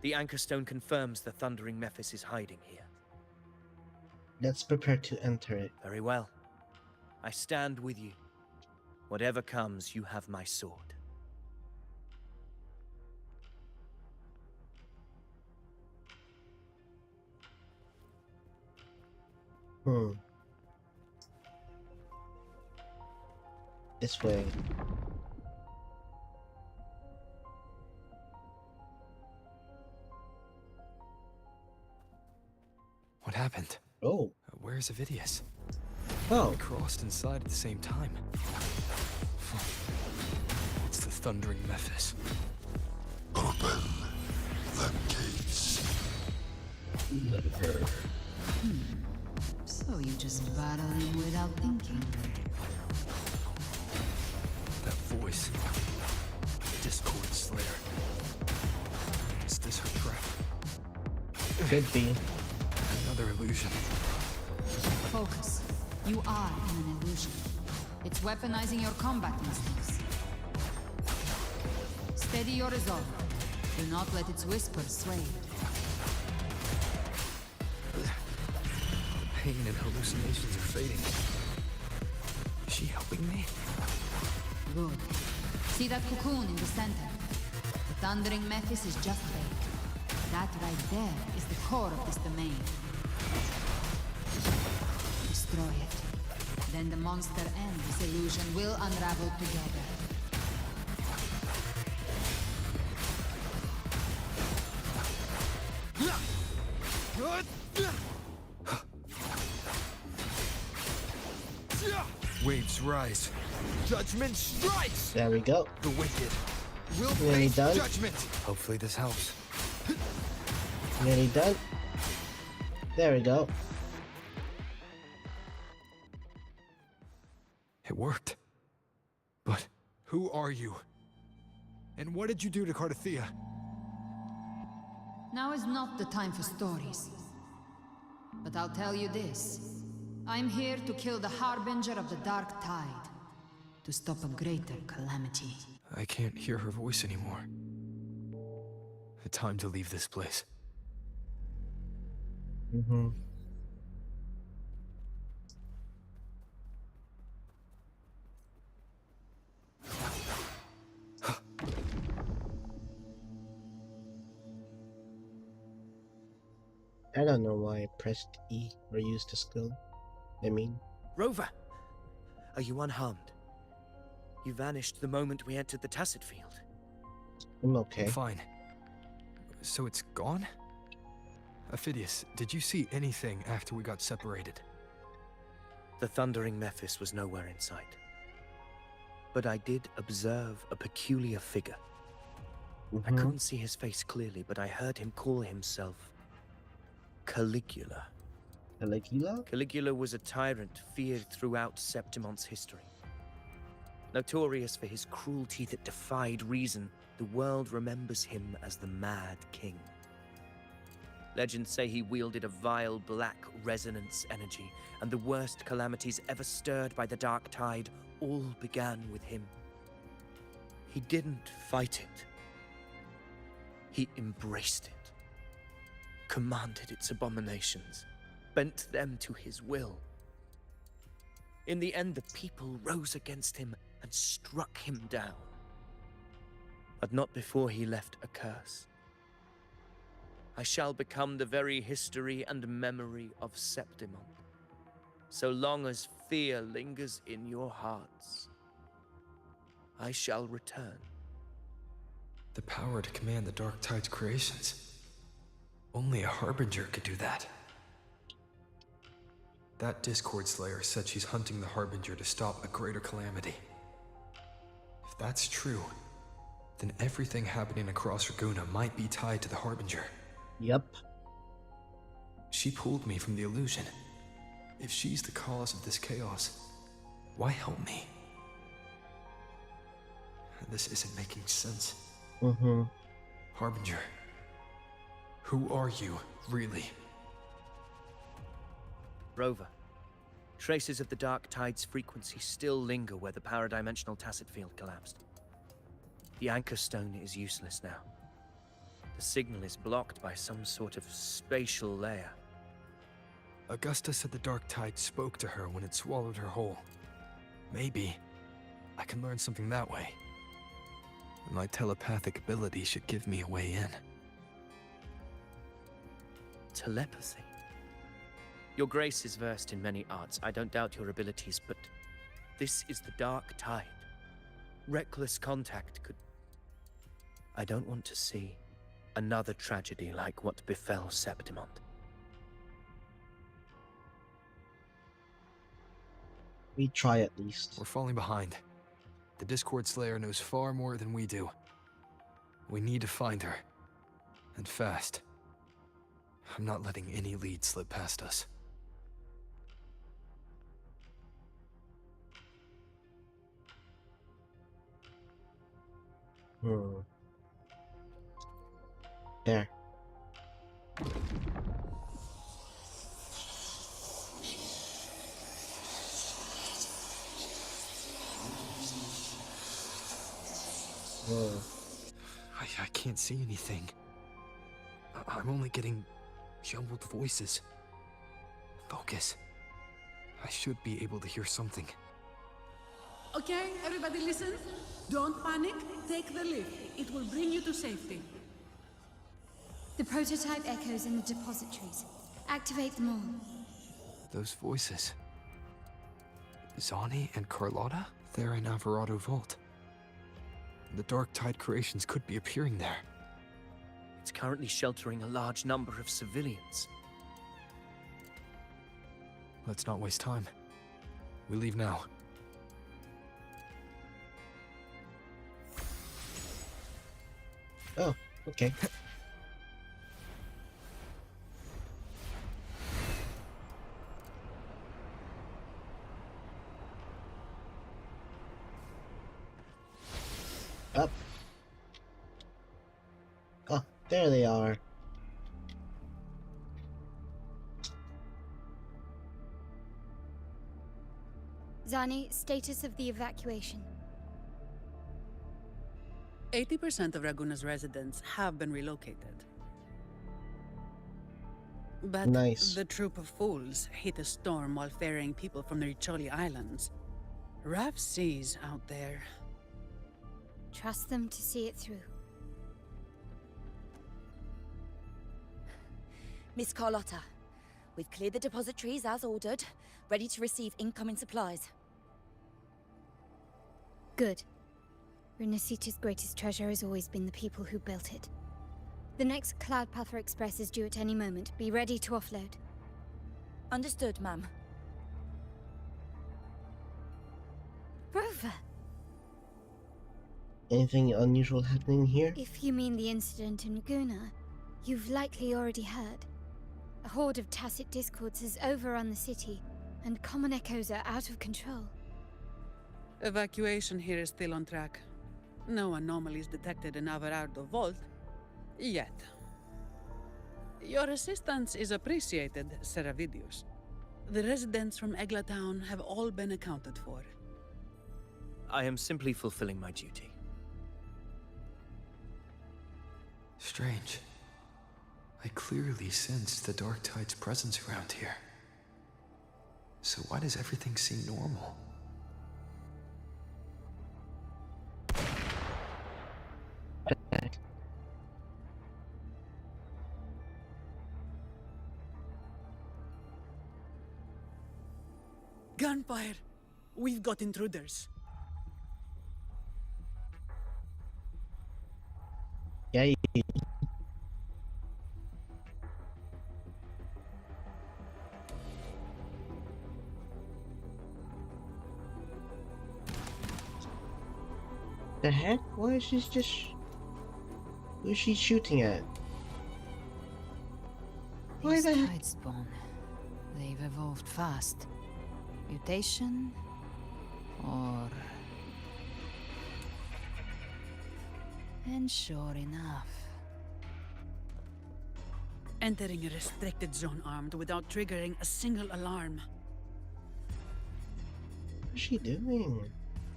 The anchor stone confirms the thundering Mephis is hiding here. Let's prepare to enter it. Very well. I stand with you. Whatever comes, you have my sword. This way. What happened? Oh. Where's Avidius? Oh. We crossed inside at the same time. It's the thundering Mephis. Open the gates. So you just battle him without thinking. That voice. Discord Slayer. Is this her trap? Could be. Another illusion. Focus. You are in an illusion. It's weaponizing your combat instincts. Steady your resolve. Do not let its whispers sway you. Pain and hallucinations are fading. Is she helping me? Good. See that cocoon in the center? The thundering Mephis is just fake. That right there is the core of this domain. destroy it. Then the monster and this illusion will unravel together. Waves rise. Judgment strikes! There we go. The wicked will Nearly face done. judgment. Hopefully this helps. Nearly done. There we go. It worked. But who are you? And what did you do to Cardathea? Now is not the time for stories. But I'll tell you this. I'm here to kill the Harbinger of the Dark Tide. To stop a greater calamity. I can't hear her voice anymore. Time to leave this place. Mm-hmm. I don't know why I pressed E or used the skill. Rover! Are you unharmed? You vanished the moment we entered the Tacit Field. I'm okay. I'm fine. So it's gone? Ophidius, did you see anything after we got separated? The thundering Mephis was nowhere in sight. But I did observe a peculiar figure. I couldn't see his face clearly, but I heard him call himself Caligula. Caligula? Caligula was a tyrant feared throughout Septimon's history. Notorious for his cruelty that defied reason, the world remembers him as the Mad King. Legends say he wielded a vile black resonance energy, and the worst calamities ever stirred by the Dark Tide all began with him. He didn't fight it. He embraced it, commanded its abominations, bent them to his will. In the end, the people rose against him and struck him down. But not before he left a curse. I shall become the very history and memory of Septimon, so long as fear lingers in your hearts. I shall return. The power to command the Dark Tide's creations. Only a Harbinger could do that. That Discord Slayer said she's hunting the Harbinger to stop a greater calamity. If that's true, then everything happening across Raguna might be tied to the Harbinger. Yep. She pulled me from the illusion. If she's the cause of this chaos, why help me? This isn't making sense. Harbinger, who are you, really? Rover, traces of the Dark Tide's frequency still linger where the paradimensional Tacit Field collapsed. The Anchor Stone is useless now. The signal is blocked by some sort of spatial layer. Augusta said the Dark Tide spoke to her when it swallowed her whole. Maybe I can learn something that way. My telepathic ability should give me a way in. Telepathy? Your Grace is versed in many arts. I don't doubt your abilities, but this is the Dark Tide. Reckless contact could... I don't want to see another tragedy like what befell Septimon. We try at least. We're falling behind. The Discord Slayer knows far more than we do. We need to find her. And fast. I'm not letting any lead slip past us. There. Whoa. I can't see anything. I'm only getting jumbled voices. Focus. I should be able to hear something. Okay, everybody listen. Don't panic. Take the lift. It will bring you to safety. The prototype echoes in the depositories. Activate them all. Those voices. Zani and Carlotta? They're in Alvarado Vault. The Dark Tide creations could be appearing there. It's currently sheltering a large number of civilians. Let's not waste time. We leave now. Oh, okay. Up. Oh, there they are. Zani, status of the evacuation. 80% of Raguna's residents have been relocated. But Nice. the troop of fools hit a storm while ferrying people from the Riccioli Islands. Rough seas out there. Trust them to see it through. Miss Carlotta, we've cleared the depositories as ordered, ready to receive incoming supplies. Good. Renacita's greatest treasure has always been the people who built it. The next Cloudpather Express is due at any moment. Be ready to offload. Understood, ma'am. Rover! Anything unusual happening here? If you mean the incident in Guna, you've likely already heard. A horde of tacit discords has overrun the city, and common echoes are out of control. Evacuation here is still on track. No anomalies detected in Alvarado Vault. Yet. Your assistance is appreciated, Seravidius. The residents from Egla Town have all been accounted for. I am simply fulfilling my duty. Strange. I clearly sensed the Dark Tide's presence around here. So why does everything seem normal? Gunfire! We've got intruders. Yeah. The heck? Why is she just... Who is she shooting at? Why These the heck? tide spawn. They've evolved fast. Mutation? Or... And sure enough. Entering a restricted zone armed without triggering a single alarm. What's she doing?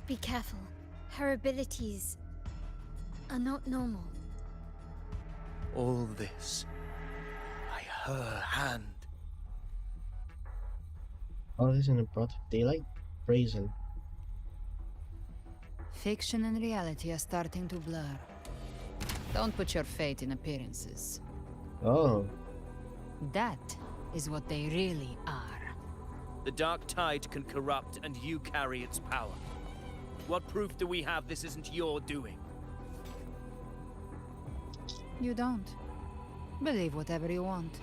Be careful. Her abilities are not normal. All this by her hand. All this in a broad daylight? Brazen. Fiction and reality are starting to blur. Don't put your faith in appearances. Oh. That is what they really are. The Dark Tide can corrupt, and you carry its power. What proof do we have this isn't your doing? You don't. Believe whatever you want.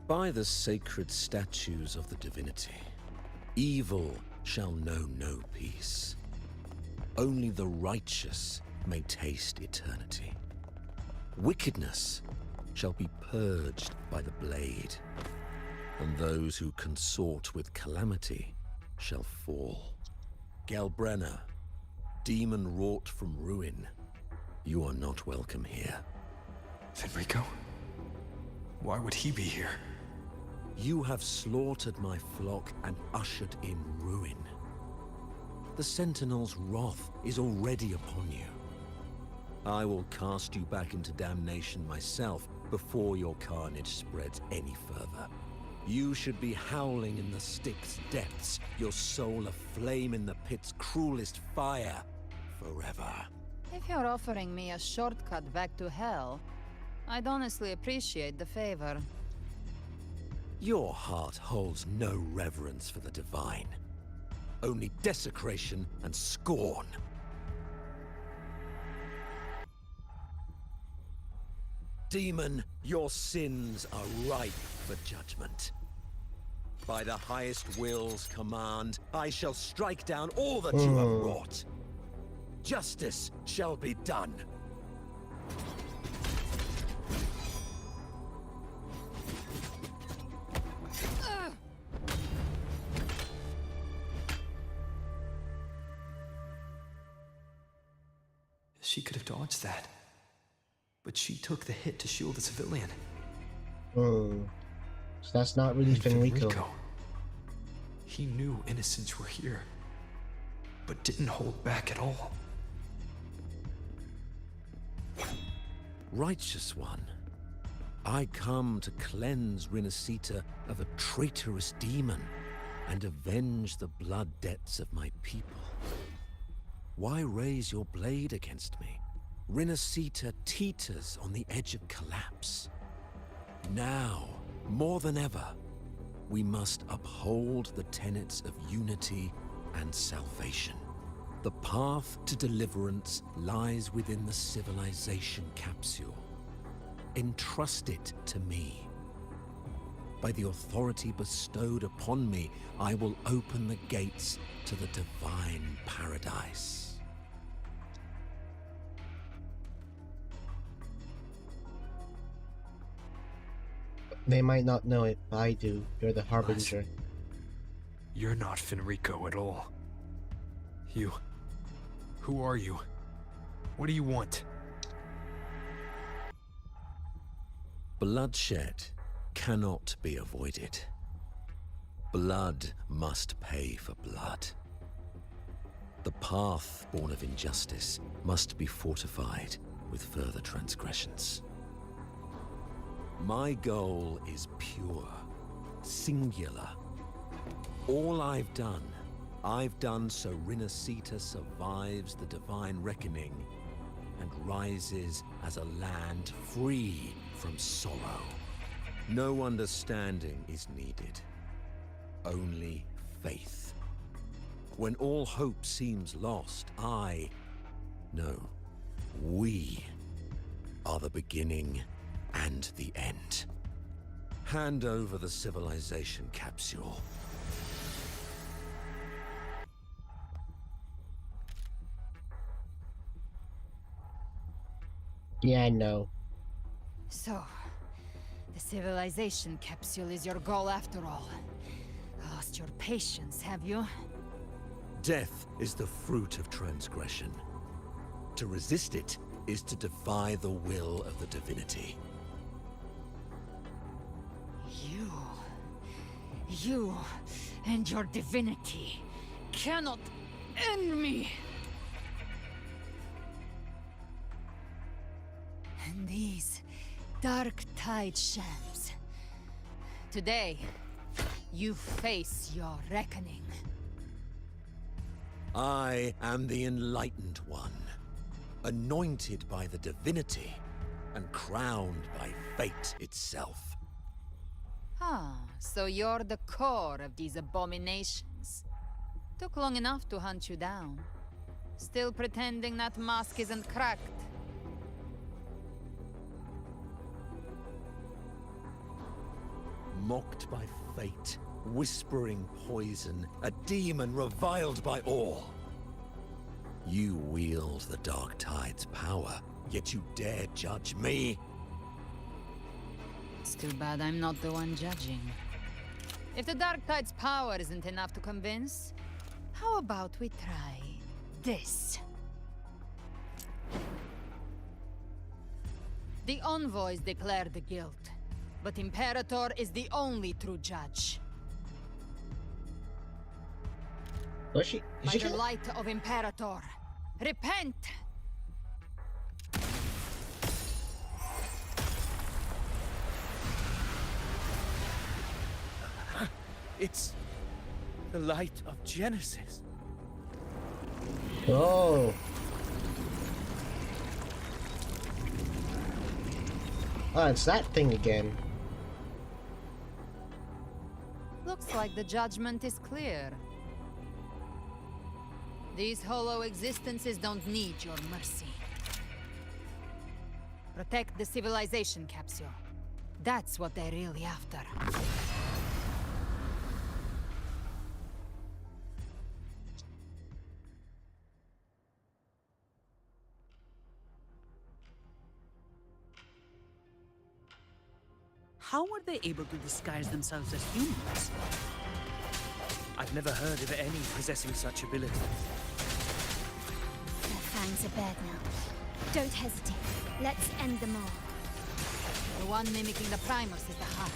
By the sacred statues of the divinity, evil shall know no peace. Only the righteous may taste eternity. Wickedness shall be purged by the blade, and those who consort with calamity shall fall. Galbrenna, demon wrought from ruin, you are not welcome here. Fenrico? Why would he be here? You have slaughtered my flock and ushered in ruin. The Sentinel's wrath is already upon you. I will cast you back into damnation myself before your carnage spreads any further. You should be howling in the Styx's depths, your soul aflame in the pit's cruelest fire, forever. If you're offering me a shortcut back to hell, I'd honestly appreciate the favor. Your heart holds no reverence for the divine. Only desecration and scorn. Demon, your sins are ripe for judgment. By the highest will's command, I shall strike down all that you have wrought. Justice shall be done. She could have dodged that. But she took the hit to shield the civilian. So that's not really Fenrico. He knew innocents were here, but didn't hold back at all. Righteous one, I come to cleanse Rinascita of a traitorous demon and avenge the blood debts of my people. Why raise your blade against me? Rinascita teeters on the edge of collapse. Now, more than ever, we must uphold the tenets of unity and salvation. The path to deliverance lies within the civilization capsule. Entrust it to me. By the authority bestowed upon me, I will open the gates to the divine paradise. They might not know it, but I do. You're the Harbinger. You're not Fenrico at all. You... Who are you? What do you want? Bloodshed cannot be avoided. Blood must pay for blood. The path born of injustice must be fortified with further transgressions. My goal is pure, singular. All I've done so Rinascita survives the divine reckoning and rises as a land free from sorrow. No understanding is needed, only faith. When all hope seems lost, we are the beginning and the end. Hand over the civilization capsule. Yeah, I know. So, the civilization capsule is your goal after all. Lost your patience, have you? Death is the fruit of transgression. To resist it is to defy the will of the divinity. You and your divinity cannot end me! And these dark tide shams. Today, you face your reckoning. I am the Enlightened One, anointed by the divinity and crowned by fate itself. Ah, so you're the core of these abominations. Took long enough to hunt you down. Still pretending that mask isn't cracked. Mocked by fate, whispering poison, a demon reviled by all. You wield the Dark Tide's power, yet you dare judge me? It's too bad I'm not the one judging. If the Dark Tide's power isn't enough to convince, how about we try this? The envoys declare the guilt, but Imperator is the only true judge. Was she? By the light of Imperator, repent! It's the light of Genesis. Oh. Oh, it's that thing again. Looks like the judgment is clear. These hollow existences don't need your mercy. Protect the civilization capsule. That's what they're really after. How were they able to disguise themselves as humans? I've never heard of any possessing such ability. Their fangs are bared now. Don't hesitate. Let's end them all. The one mimicking the primers is the heart.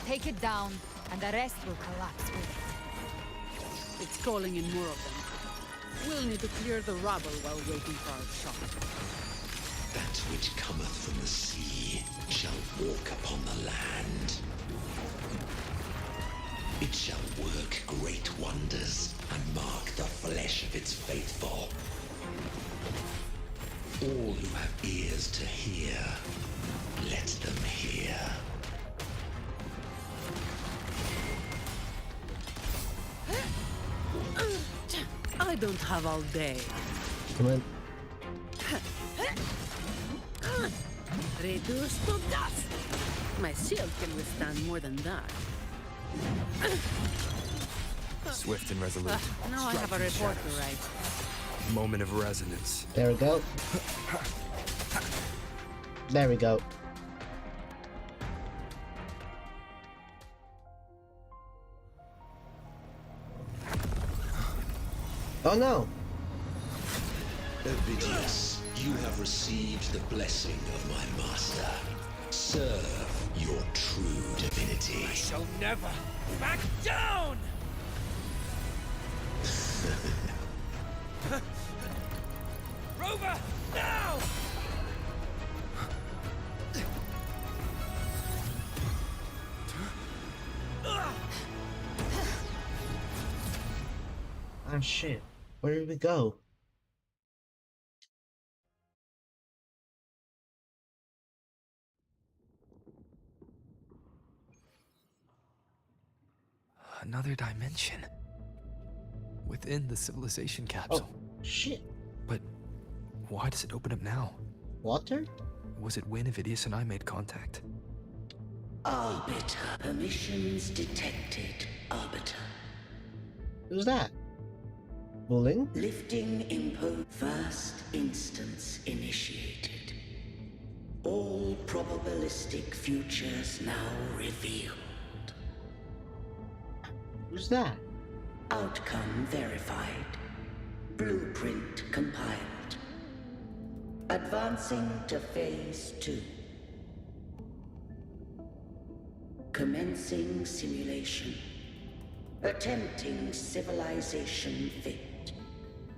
Take it down, and the rest will collapse with it. It's calling in more of them. We'll need to clear the rubble while waiting for our shot. That which cometh from the sea shall walk upon the land. It shall work great wonders and mark the flesh of its faithful. All who have ears to hear, let them hear. I don't have all day. Come on. Reduced to dust! My shield can withstand more than that. Swift and resolute. Now I have a report to write. Moment of resonance. There we go. There we go. Oh no! Ovidius, you have received the blessing of my master. Serve your true divinity. I shall never back down! Rover, now! Oh shit. Where did we go? Another dimension. Within the civilization capsule. Oh, shit. But why does it open up now? Water? Was it when Ovidius and I made contact? Arbiter. Permissions detected. Arbiter. Who's that? Bullying? Lifting impo. First instance initiated. All probabilistic futures now revealed. Who's that? Outcome verified. Blueprint compiled. Advancing to phase 2. Commencing simulation. Attempting civilization fit.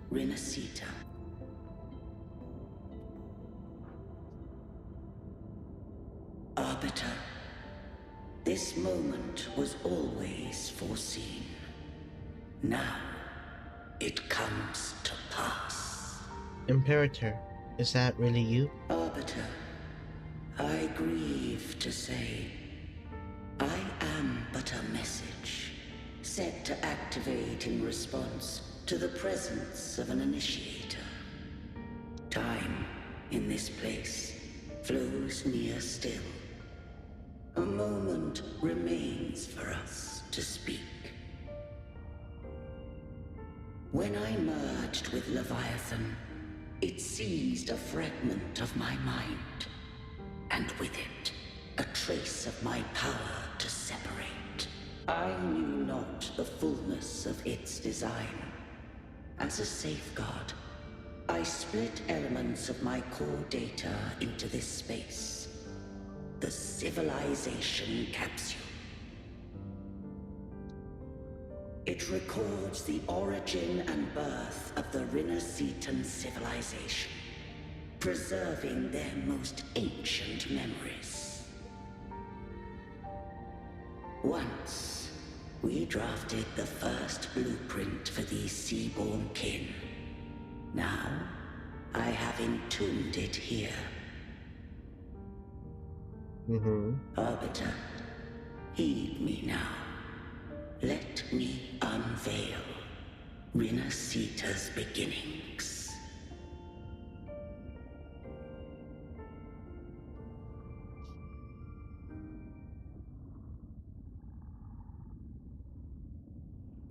Renacita. Arbiter. This moment was always foreseen. Now, it comes to pass. Imperator, is that really you? Arbiter, I grieve to say, I am but a message, set to activate in response to the presence of an initiator. Time, in this place, flows near still. A moment remains for us to speak. When I merged with Leviathan, it seized a fragment of my mind, and with it, a trace of my power to separate. I knew not the fullness of its design. As a safeguard, I split elements of my core data into this space. The civilization capsule. It records the origin and birth of the Renacetan civilization, preserving their most ancient memories. Once, we drafted the first blueprint for these seaborn kin. Now, I have entombed it here. Arbiter, heed me now. Let me unveil Rinasita's beginnings.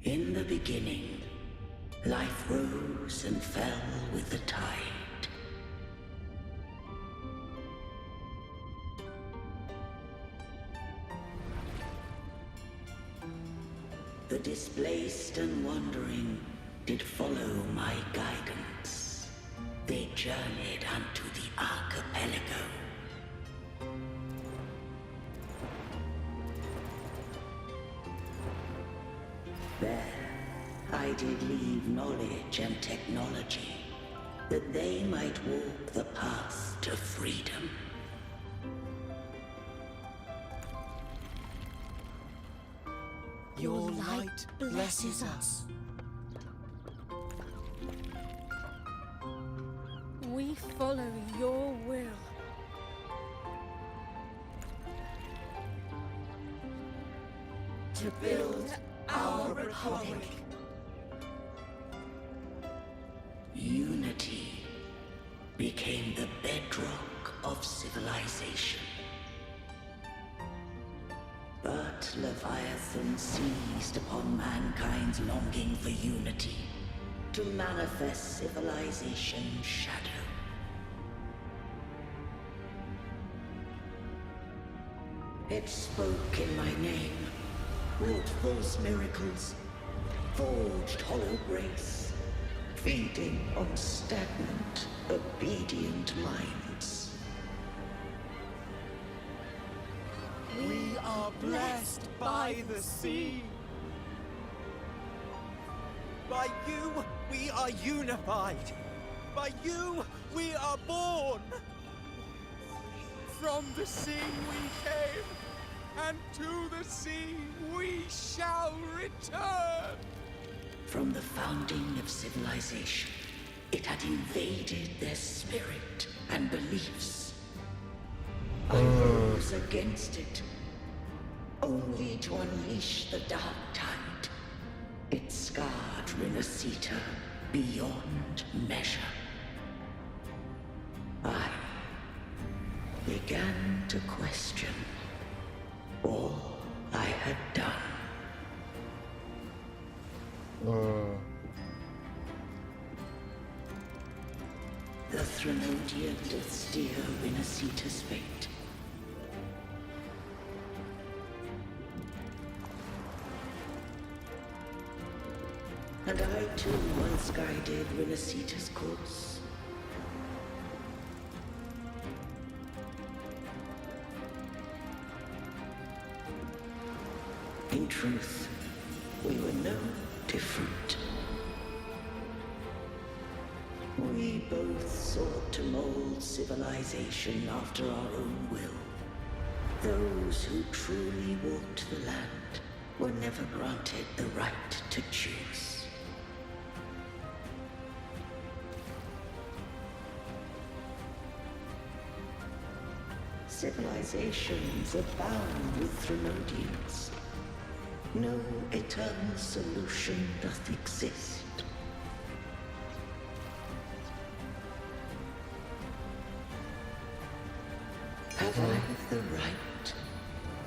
In the beginning, life rose and fell with the tide. The displaced and wandering did follow my guidance. They journeyed unto the archipelago. There, I did leave knowledge and technology, that they might walk the path to freedom. Your light blesses us. We follow your will. To build our republic. Unity became the bedrock of civilization. But Leviathan seized upon mankind's longing for unity to manifest civilization's shadow. It spoke in my name, wrought false miracles, forged hollow grace, feeding on stagnant, obedient minds. We are blessed by the sea. By you, we are unified. By you, we are born. From the sea we came, and to the sea we shall return. From the founding of civilization, it had invaded their spirit and beliefs. I rose against it, only to unleash the dark tide. It scarred Rinasita beyond measure. I began to question all I had done. The Threnodian doth steer Rinasita's fate. And I too once guided Rinasita's course. In truth, we were no different. We both sought to mold civilization after our own will. Those who truly walked the land were never granted the right to choose. Civilizations abound with Threnodians. No eternal solution doth exist. Have I the right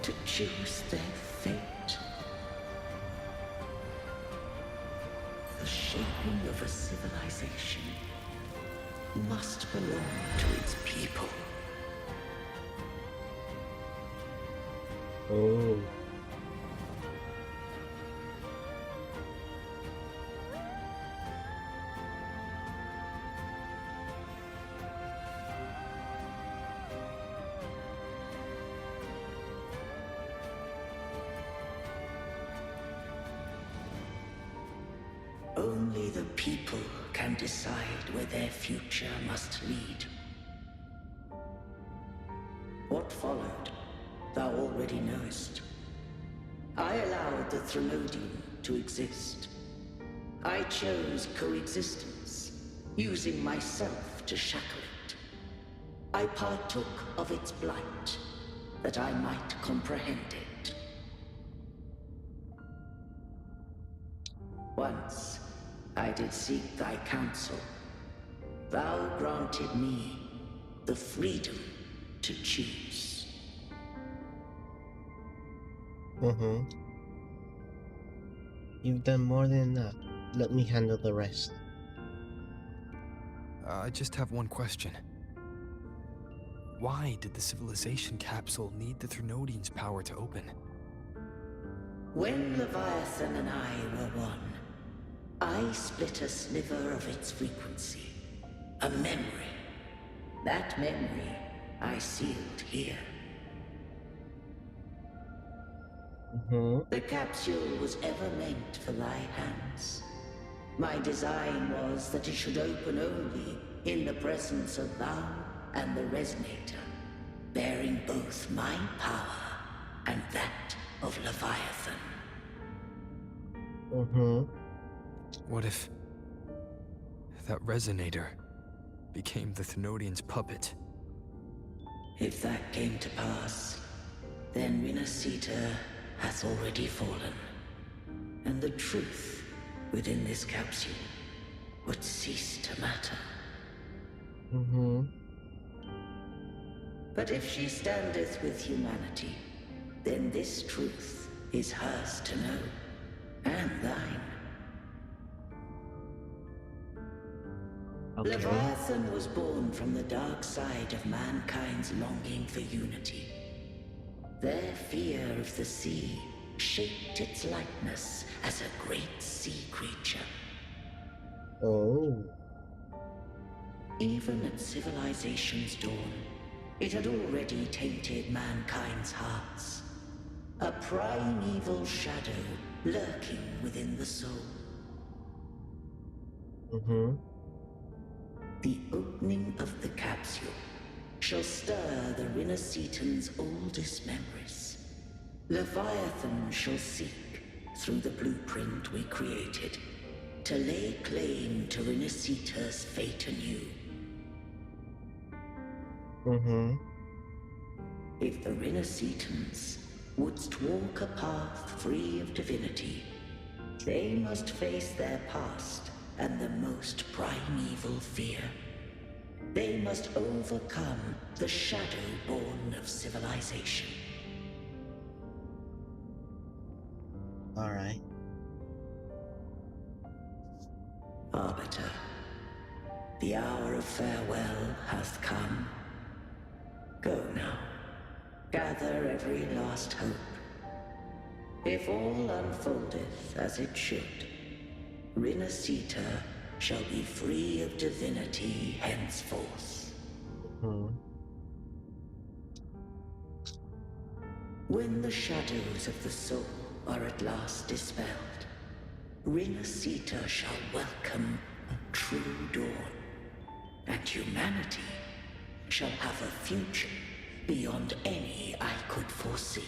to choose their fate? The shaping of a civilization must belong to its people. Oh. Only the people can decide where their future must lead. What followed, thou already knowest. I allowed the Threnodian to exist. I chose coexistence, using myself to shackle it. I partook of its blight, that I might comprehend it. Once I did seek thy counsel. Thou granted me the freedom to choose. You've done more than enough. Let me handle the rest. I just have one question. Why did the civilization capsule need the Thrunodian's power to open? When Leviathan and I were one, I split a sliver of its frequency. A memory. That memory I sealed here. The capsule was ever meant for thy hands. My design was that it should open only in the presence of thou and the Resonator, bearing both my power and that of Leviathan. What if that Resonator became the Thrunodian's puppet? If that came to pass, then Renacita hath already fallen, and the truth within this capsule would cease to matter. But if she standeth with humanity, then this truth is hers to know, and thine. Leviathan was born from the dark side of mankind's longing for unity. Their fear of the sea shaped its likeness as a great sea creature. Oh. Even at civilization's dawn, it had already tainted mankind's hearts. A primeval shadow lurking within the soul. The opening of the capsule shall stir the Renacitan's oldest memories. Leviathan shall seek, through the blueprint we created, to lay claim to Renacita's fate anew. If the Renacitans wouldst walk a path free of divinity, they must face their past and the most primeval fear. They must overcome the shadow born of civilization. Alright. Arbiter, the hour of farewell hath come. Go now. Gather every last hope. If all unfoldeth as it should, Renacita shall be free of divinity henceforth. When the shadows of the soul are at last dispelled, Renacita shall welcome a true dawn, and humanity shall have a future beyond any I could foresee.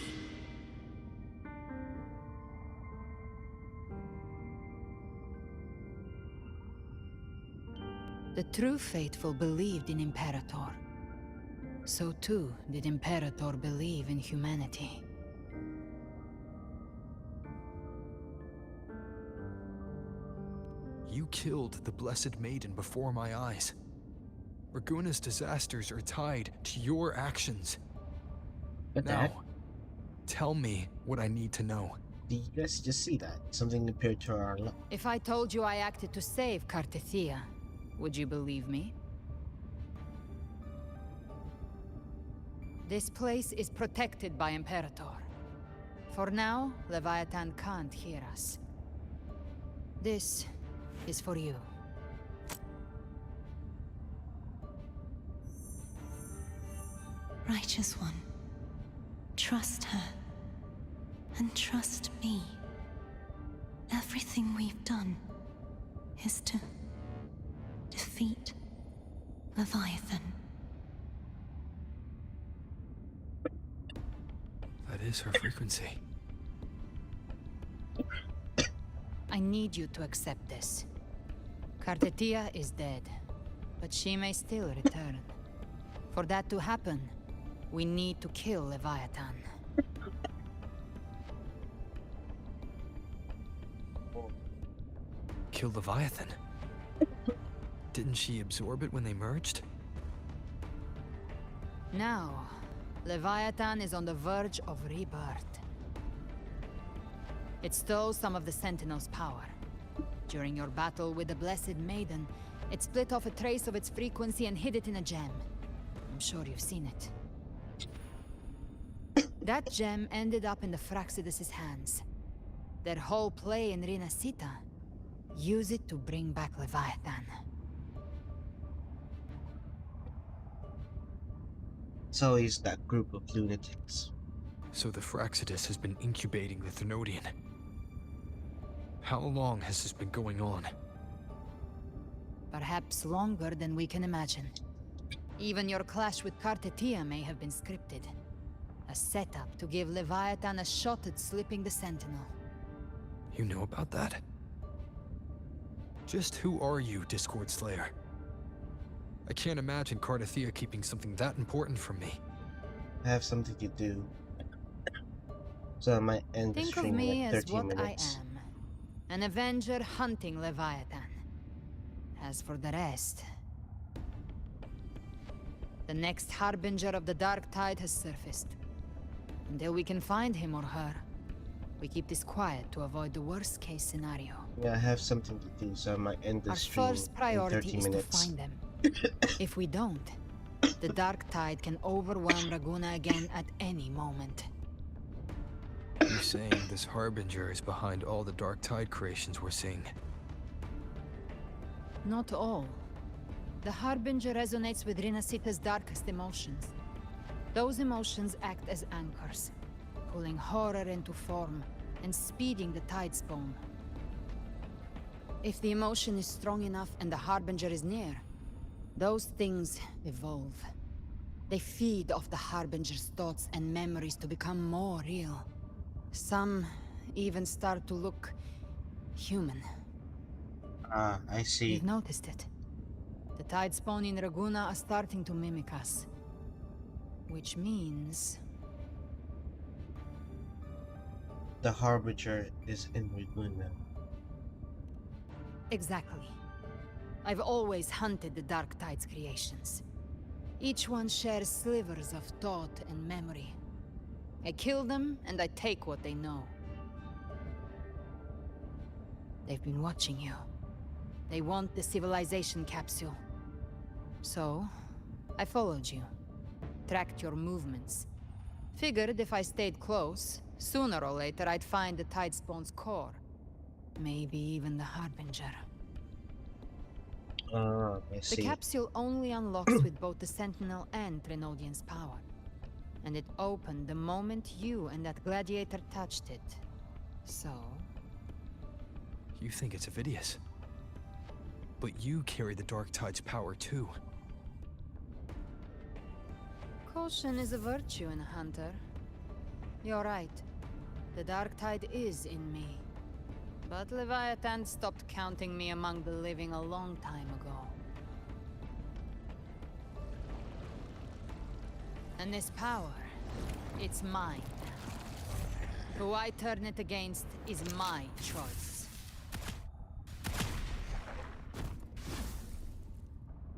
The true faithful believed in Imperator. So too did Imperator believe in humanity. You killed the Blessed Maiden before my eyes. Raguna's disasters are tied to your actions. But now, Dad, tell me what I need to know. do you guys just see that? Something appeared to our left. If I told you I acted to save Cartethia, would you believe me? This place is protected by Imperator. For now, Leviathan can't hear us. This is for you. Righteous One, trust her. And trust me. Everything we've done is to defeat Leviathan. That is her frequency. I need you to accept this. Cartethia is dead, but she may still return. For that to happen, We need to kill Leviathan. Kill Leviathan? Didn't she absorb it when they merged? Now, Leviathan is on the verge of rebirth. It stole some of the Sentinel's power. During your battle with the Blessed Maiden, it split off a trace of its frequency and hid it in a gem. I'm sure you've seen it. That gem ended up in the Fraxidus' hands. Their whole play in Rinasita, use it to bring back Leviathan. It's always that group of lunatics. So the Fraxidus has been incubating the Thenodian. How long has this been going on? Perhaps longer than we can imagine. Even your clash with Kartetia may have been scripted. A setup to give Leviathan a shot at slipping the Sentinel. You know about that? Just who are you, Discord Slayer? I can't imagine Kartetia keeping something that important from me. I have something to do. So I might end the Think of stream in me like as 30 what minutes. I am. An Avenger hunting Leviathan. As for the rest... The next Harbinger of the Dark Tide has surfaced. Until we can find him or her, we keep this quiet to avoid the worst case scenario. Yeah, I have something to do, so I might end the Our stream first in priority 30 is minutes. to find them. If we don't, the Dark Tide can overwhelm Raguna again at any moment. You're saying this Harbinger is behind all the Dark Tide creations we're seeing? Not all. The Harbinger resonates with Rinasita's darkest emotions. Those emotions act as anchors, pulling horror into form and speeding the tide spawn. If the emotion is strong enough and the Harbinger is near, those things evolve. They feed off the Harbinger's thoughts and memories to become more real. Some even start to look human. Ah, I see. We've noticed it. The tide spawn in Raguna are starting to mimic us. Which means... The Harbinger is in Raguna. Exactly. I've always hunted the Dark Tide's creations. Each one shares slivers of thought and memory. I kill them, and I take what they know. They've been watching you. They want the civilization capsule. So, I followed you. Tracked your movements. Figured if I stayed close, sooner or later I'd find the Tide Spawn's core. Maybe even the Harbinger. Ah, I The see. capsule only unlocks with both the Sentinel and Trinodian's power. And it opened the moment you and that gladiator touched it. So... You think it's Avidius. But you carry the Dark Tide's power too. Caution is a virtue in a hunter. You're right. The Dark Tide is in me. But Leviathan stopped counting me among the living a long time ago. And this power, it's mine now. Who I turn it against is my choice.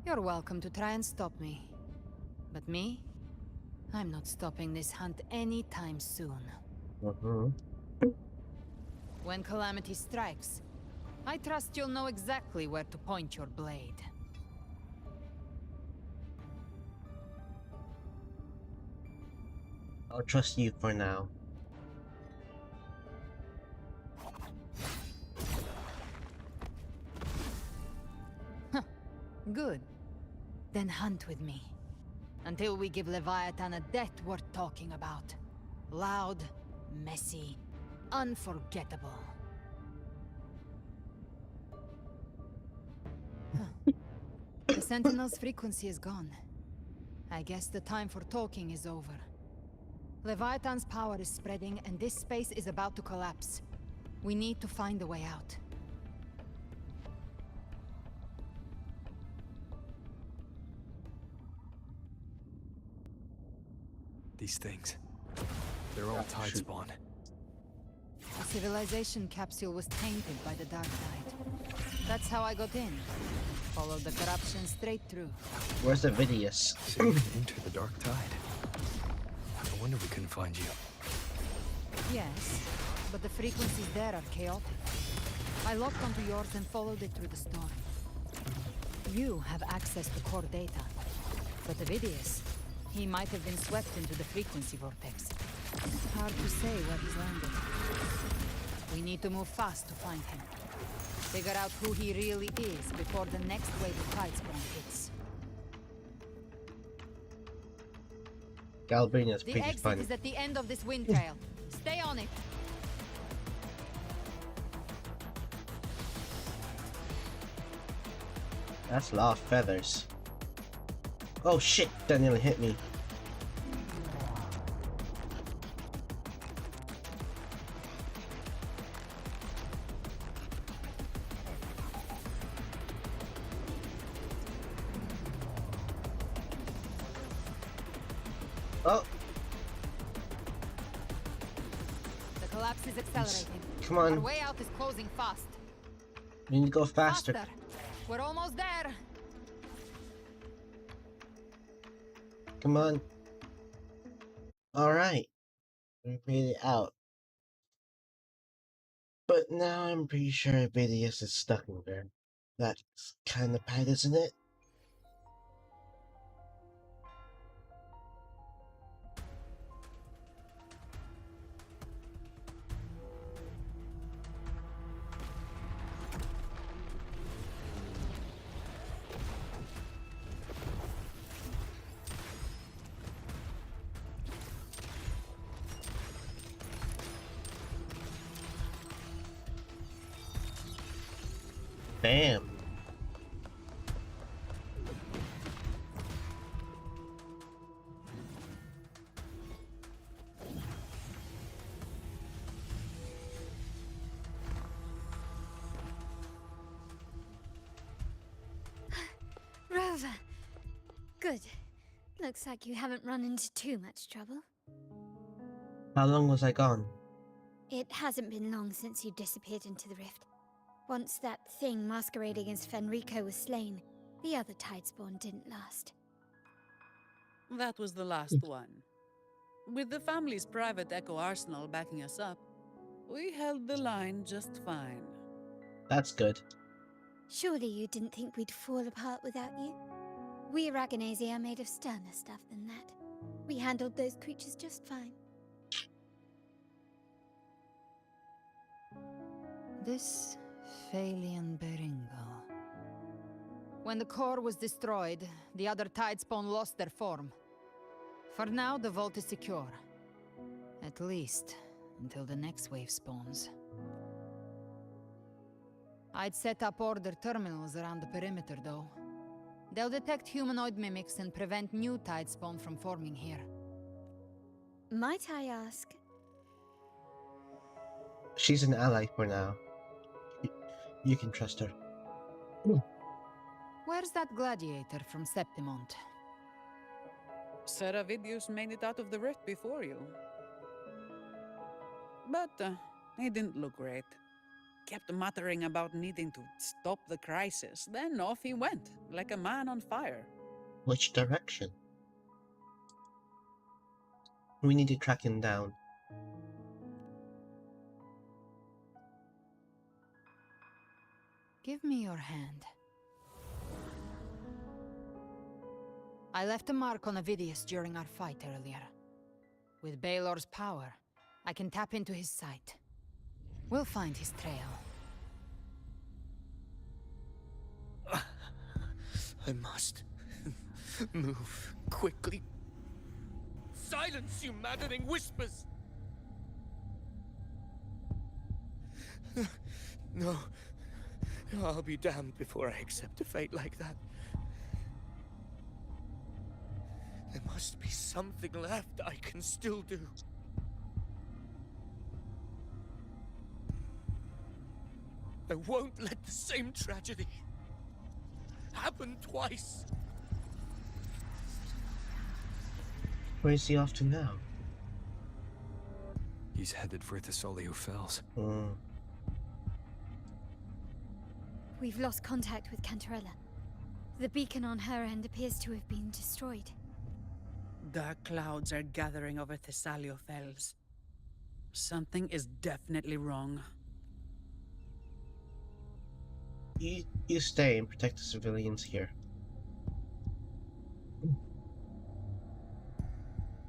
You're welcome to try and stop me. But me? I'm not stopping this hunt anytime soon. When calamity strikes, I trust you'll know exactly where to point your blade. I'll trust you for now. Good. Then hunt with me. Until we give Leviathan a death worth talking about. Loud, messy, unforgettable. The Sentinel's frequency is gone. I guess the time for talking is over. Leviathan's power is spreading, and this space is about to collapse. We need to find a way out. these things. They're all tide spawn. The civilization capsule was tainted by the dark tide. That's how I got in. Followed the corruption straight through. Where's the Vidius? So you can enter the dark tide. No wonder we couldn't find you. Yes, but the frequencies there are chaotic. I locked onto yours and followed it through the storm. You have access to core data. But the Vidius, he might have been swept into the frequency vortex. Hard to say where he's landed. We need to move fast to find him. Figure out who he really is before the next wave of tidespawn hits. Galbrina's The pretty exit fun. is at the end of this wind trail. Stay on it. That's a lot of feathers. Oh shit, that nearly hit me. Oh, The collapse is accelerating. come on. Our way out is closing fast. we need to go faster. Faster. We're almost there. Come on. Alright. We made it out. But now I'm pretty sure Vidius is stuck in there. That's kinda bad, isn't it? Damn. Rover. Good. Looks like you haven't run into too much trouble. How long was I gone? It hasn't been long since you disappeared into the rift. Once that thing masquerading as Fenrico was slain, the other tidespawn didn't last. That was the last one. With the family's private Echo Arsenal backing us up, we held the line just fine. That's good. Surely you didn't think we'd fall apart without you? We Aragonese are made of sterner stuff than that. We handled those creatures just fine. This Phalian Beringo. When the core was destroyed, the other tidespawn lost their form. For now, the vault is secure. At least, until the next wave spawns. I'd set up order terminals around the perimeter, though. They'll detect humanoid mimics and prevent new tidespawn from forming here. Might I ask? She's an ally for now. You can trust her. Where's that gladiator from Septimont? Seravidius made it out of the rift before you. But he didn't look great. Kept muttering about needing to stop the crisis, then off he went, like a man on fire. Which direction? We need to track him down. Give me your hand. I left a mark on Avidius during our fight earlier. With Baelor's power, I can tap into his sight. We'll find his trail. I must move quickly. Silence, you maddening whispers! No. I'll be damned before I accept a fate like that. There must be something left I can still do. I won't let the same tragedy happen twice. Where is he off to now? He's headed for Thessalio Fells. We've lost contact with Cantarella. The beacon on her end appears to have been destroyed. Dark clouds are gathering over Thessalio Fells. Something is definitely wrong. You stay and protect the civilians here.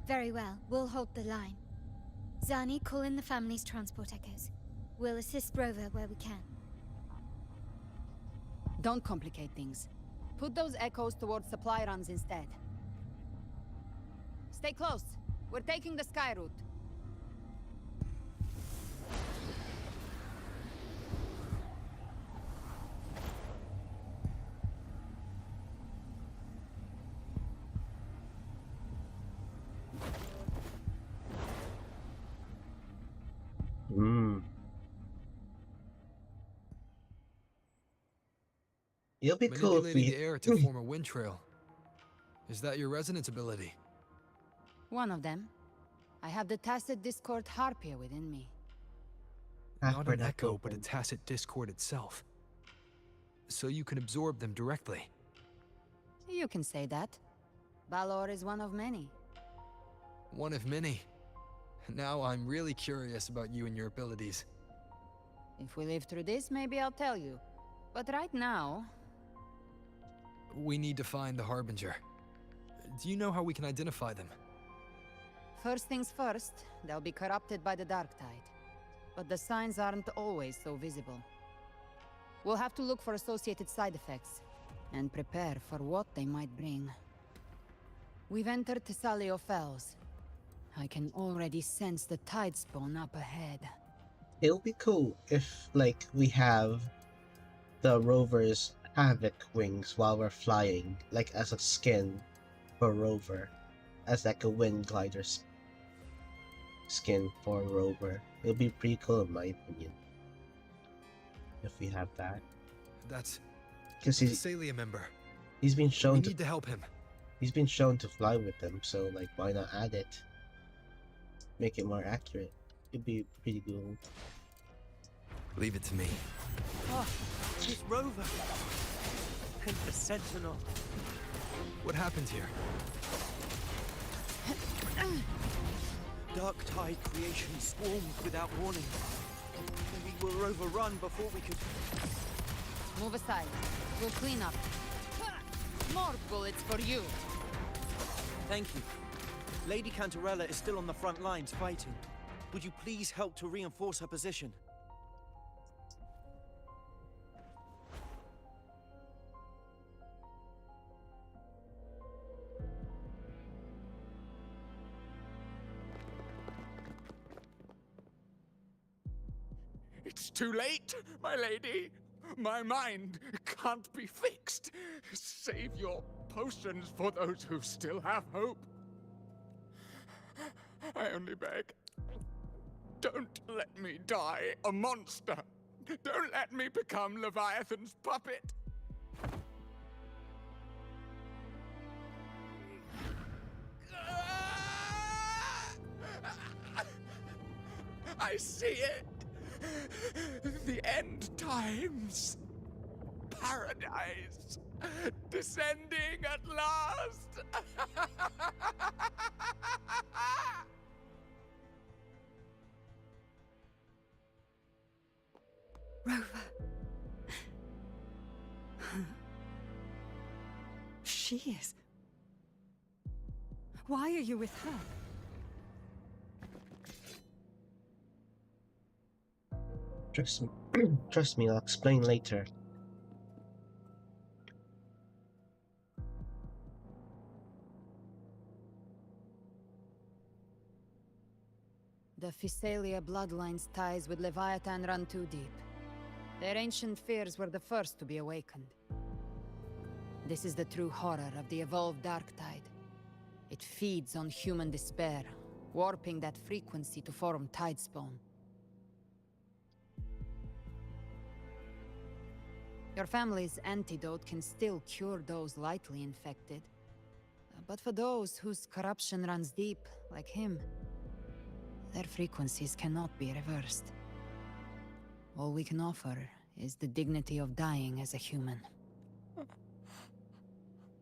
Very well. We'll hold the line. Zani, call in the family's transport echoes. We'll assist Rover where we can. Don't complicate things. Put those echoes towards supply runs instead. Stay close. We're taking the sky route. It'll be cool if Manipulating we... the air to form a wind trail. Is that your resonance ability? One of them. I have the tacit discord harpia within me. Not an echo, but a tacit discord itself. So you can absorb them directly. You can say that. Balor is one of many. One of many. Now I'm really curious about you and your abilities. If we live through this, maybe I'll tell you. But right now... We need to find the Harbinger. Do you know how we can identify them? First things first, they'll be corrupted by the Dark Tide. But the signs aren't always so visible. We'll have to look for associated side effects, and prepare for what they might bring. We've entered Thessalio Fells. I can already sense the tide spawn up ahead. It'll be cool if, like, we have the rover's Havoc wings while we're flying, like as a skin for Rover, as like a wind glider's skin for Rover. It'll be pretty cool in my opinion, if we have that. That's... Because he's a Thessalia member. He's been shown We need to help him. He's been shown to fly with them, so like why not add it? Make it more accurate. It'd be pretty cool. Leave it to me. Oh, it's Rover. And the Sentinel. What happened here? Dark Tide creation swarmed without warning. We were overrun before we could... Move aside. We'll clean up. More bullets for you. Thank you. Lady Cantarella is still on the front lines fighting. Would you please help to reinforce her position? It's too late, my lady. My mind can't be fixed. Save your potions for those who still have hope. I only beg. Don't let me die a monster. Don't let me become Leviathan's puppet. I see it. The end times. Paradise. Descending at last. Rover. She is. Why are you with her? Trust me, I'll explain later. The Physalia bloodline's ties with Leviathan run too deep. Their ancient fears were the first to be awakened. This is the true horror of the evolved Dark Tide. It feeds on human despair, warping that frequency to form Tidespawn. Your family's antidote can still cure those lightly infected. But for those whose corruption runs deep, like him, their frequencies cannot be reversed. All we can offer is the dignity of dying as a human.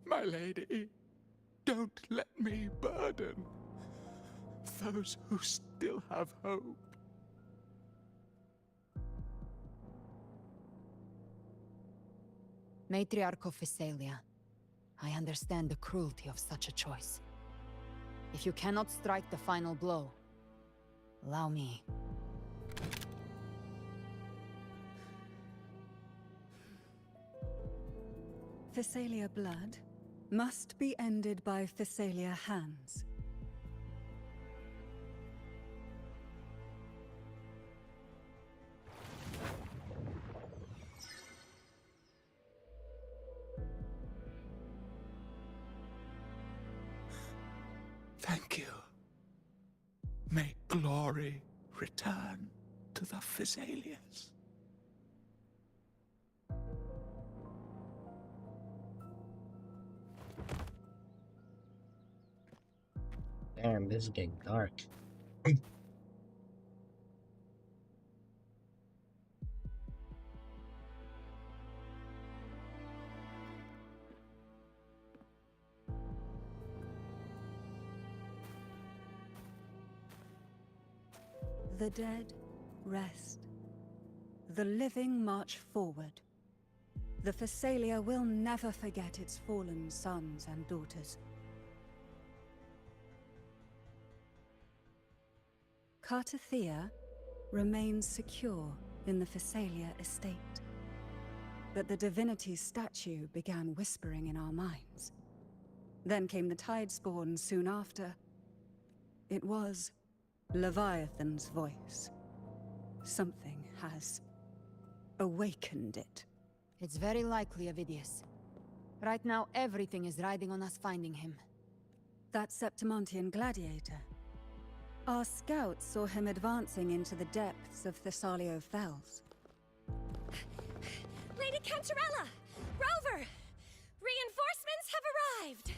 My lady, don't let me burden those who still have hope. Matriarch of Physalia, I understand the cruelty of such a choice. If you cannot strike the final blow, allow me. Physalia blood must be ended by Physalia hands. Thank you. May glory return to the Physalians. Damn, this is getting dark. The dead rest. The living march forward. The Physalia will never forget its fallen sons and daughters. Cartathea remains secure in the Physalia estate. But the divinity's statue began whispering in our minds. Then came the Tidespawn soon after. It was Leviathan's voice. Something has awakened it. It's very likely, Avidius. Right now, everything is riding on us finding him. That Septimontian gladiator. Our scouts saw him advancing into the depths of Thessalio Fells. Lady Cantarella! Rover! Reinforcements have arrived!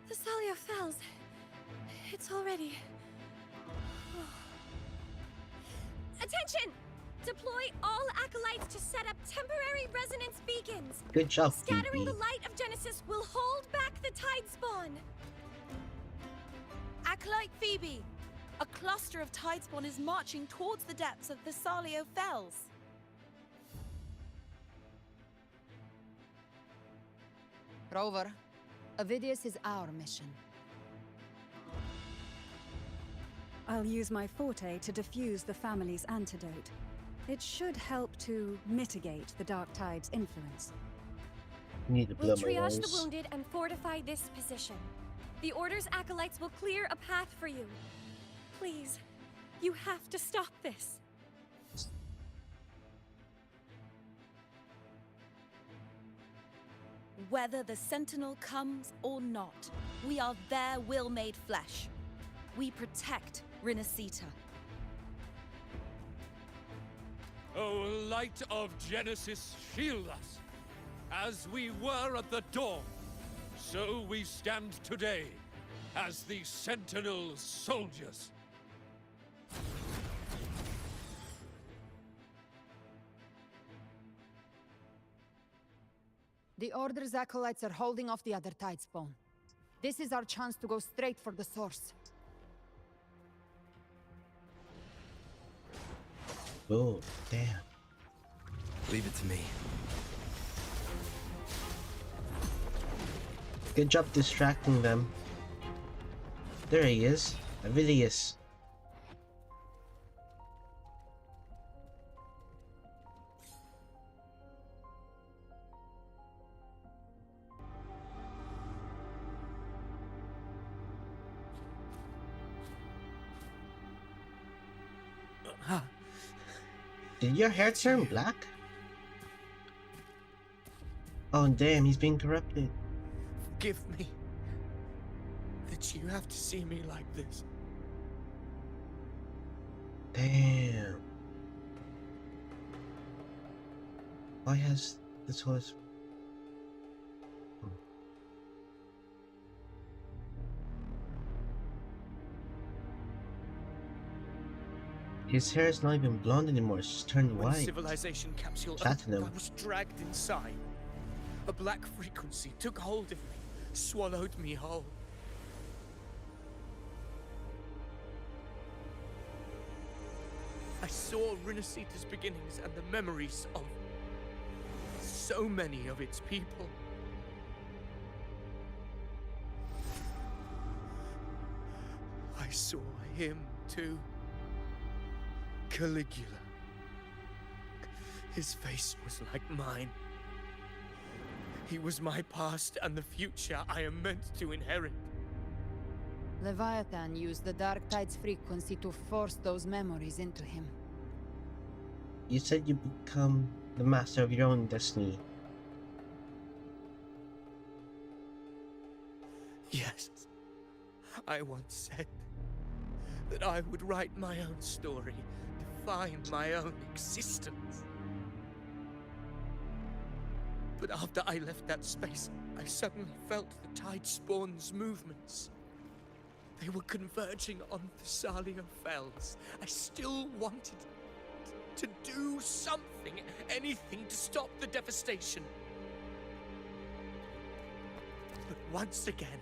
Thessalio Fells. It's already... Attention! Deploy all acolytes to set up temporary resonance beacons. Good job, Scattering Phoebe. the light of Genesis will hold back the Tidespawn. Acolyte Phoebe! A cluster of Tidespawn is marching towards the depths of Thessalio Fells. Rover, Avidius is our mission. I'll use my forte to defuse the family's antidote. It should help to mitigate the Dark Tide's influence. Need to We'll blow my triage the nose. wounded and fortify this position. The Order's acolytes will clear a path for you. Please, you have to stop this. Whether the Sentinel comes or not, we are their will made flesh. We protect Rinasita. O light of Genesis, shield us. As we were at the dawn, so we stand today as the Sentinel soldiers. The Order's acolytes are holding off the other Tidespawn. This is our chance to go straight for the source. Oh, damn. Leave it to me. Good job distracting them. There he is. Avidius. Did your hair turn black? Oh damn, he's being corrupted. Forgive me that you have to see me like this. Damn. Why has this horse... His hair is not even blonde anymore, it's just turned When white. civilization capsule Platinum. opened, I was dragged inside. A black frequency took hold of me, swallowed me whole. I saw Rinasita's beginnings and the memories of so many of its people. I saw him too. Caligula. His face was like mine. He was my past and the future I am meant to inherit. Leviathan used the Dark Tide's frequency to force those memories into him. You said you become the master of your own destiny. Yes. I once said that I would write my own story, define my own existence. But after I left that space, I suddenly felt the Tide Spawn's movements. They were converging on the Thalia Fells. I still wanted to do something, anything to stop the devastation. But once again,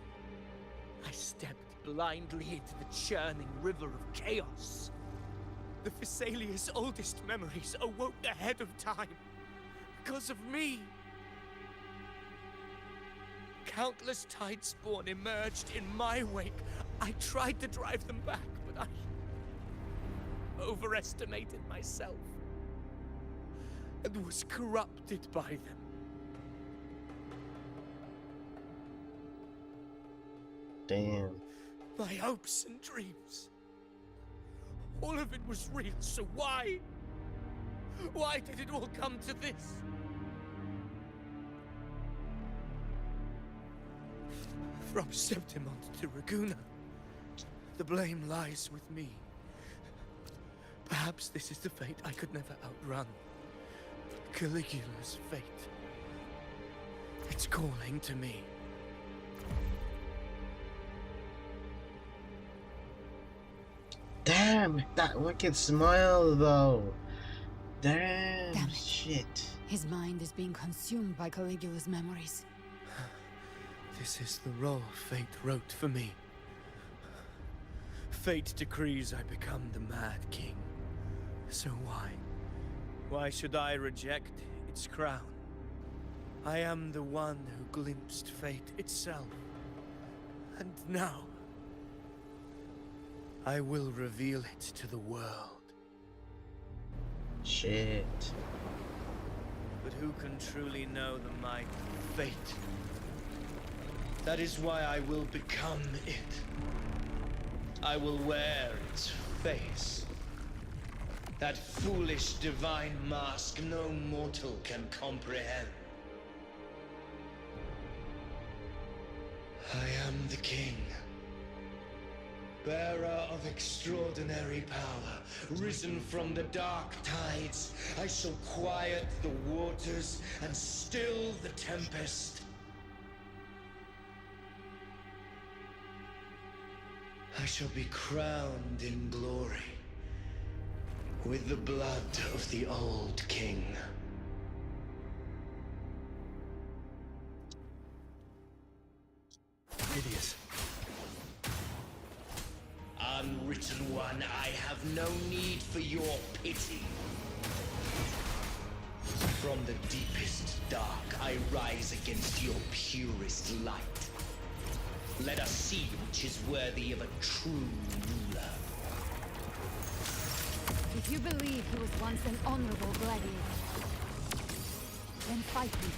I stepped blindly into the churning river of chaos. The Thessalia's oldest memories awoke ahead of time because of me. Countless Tide Spawn emerged in my wake. I tried to drive them back, but I overestimated myself and was corrupted by them. Damn. My hopes and dreams. All of it was real, so why? Why did it all come to this? From Septimont to Raguna, the blame lies with me. Perhaps this is the fate I could never outrun. But Caligula's fate. It's calling to me. Damn, that wicked smile though. Damn, Damn it. Shit. His mind is being consumed by Caligula's memories. This is the role fate wrote for me. Fate decrees I become the Mad King. So why? Why should I reject its crown? I am the one who glimpsed fate itself. And now, I will reveal it to the world. Shit. But who can truly know the might of fate? That is why I will become it. I will wear its face. That foolish divine mask no mortal can comprehend. I am the king. Bearer of extraordinary power, risen from the dark tides, I shall quiet the waters and still the tempest. I shall be crowned in glory with the blood of the old king. Hideous. Unwritten one, I have no need for your pity. From the deepest dark, I rise against your purest light. Let us see which is worthy of a true ruler. If you believe he was once an honorable gladiator, then fight him.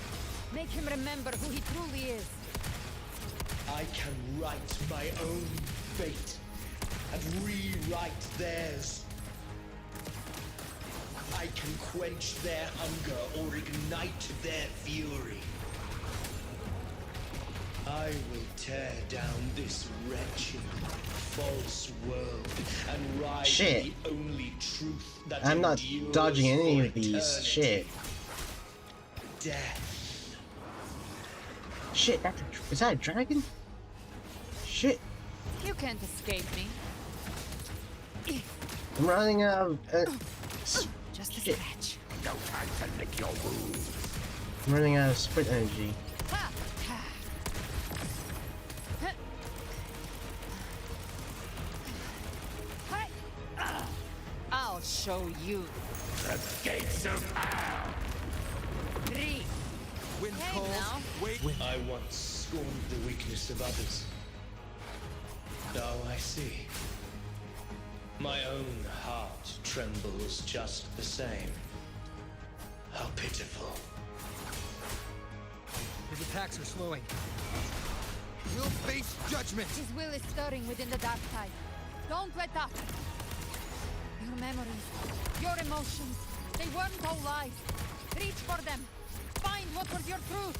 Make him remember who he truly is. I can write my own fate and rewrite theirs. I can quench their hunger or ignite their fury. I will tear down this wretched, false world and rise Shit. the only truth that I'm not endures dodging any for of these. eternity. Shit. Death. Shit, is that a dragon? Shit. You can't escape me. I'm running out of Just a shit. scratch. No time to lick your wounds. I'm running out of sprint energy. I'll show you. The gates of hell. 3. Wind Hey, calls. now. Wait. I once scorned the weakness of others. Now I see. My own heart trembles just the same. How pitiful. His attacks are slowing. We'll face judgment. His will is stirring within the dark tide. Don't let up. Your memories, your emotions, they weren't all lies. Reach for them. Find what was your truth.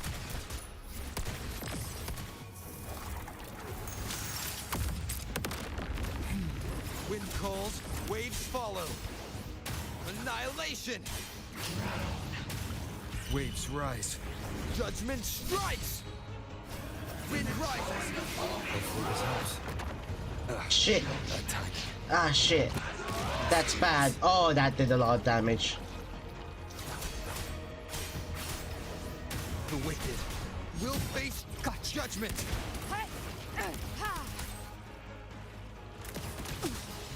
Wind calls. Waves follow. Annihilation. Waves rise. Judgment strikes. Wind rises. Hopefully this helps. Shit. That time. Ah, shit. That's bad. Oh, that did a lot of damage. The wicked will face judgment.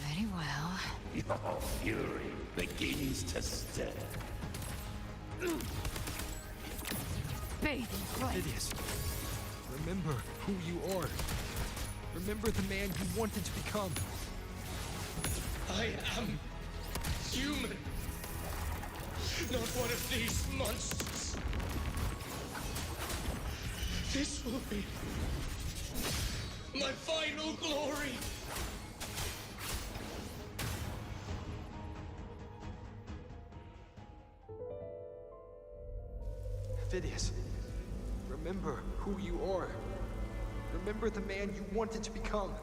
Very well. Your fury begins to stir. Bathe in flame. Phidias, remember who you are. Remember the man you wanted to become. I am human. Not one of these monsters. This will be my final glory. Phidias, remember who you are. Remember the man you wanted to become.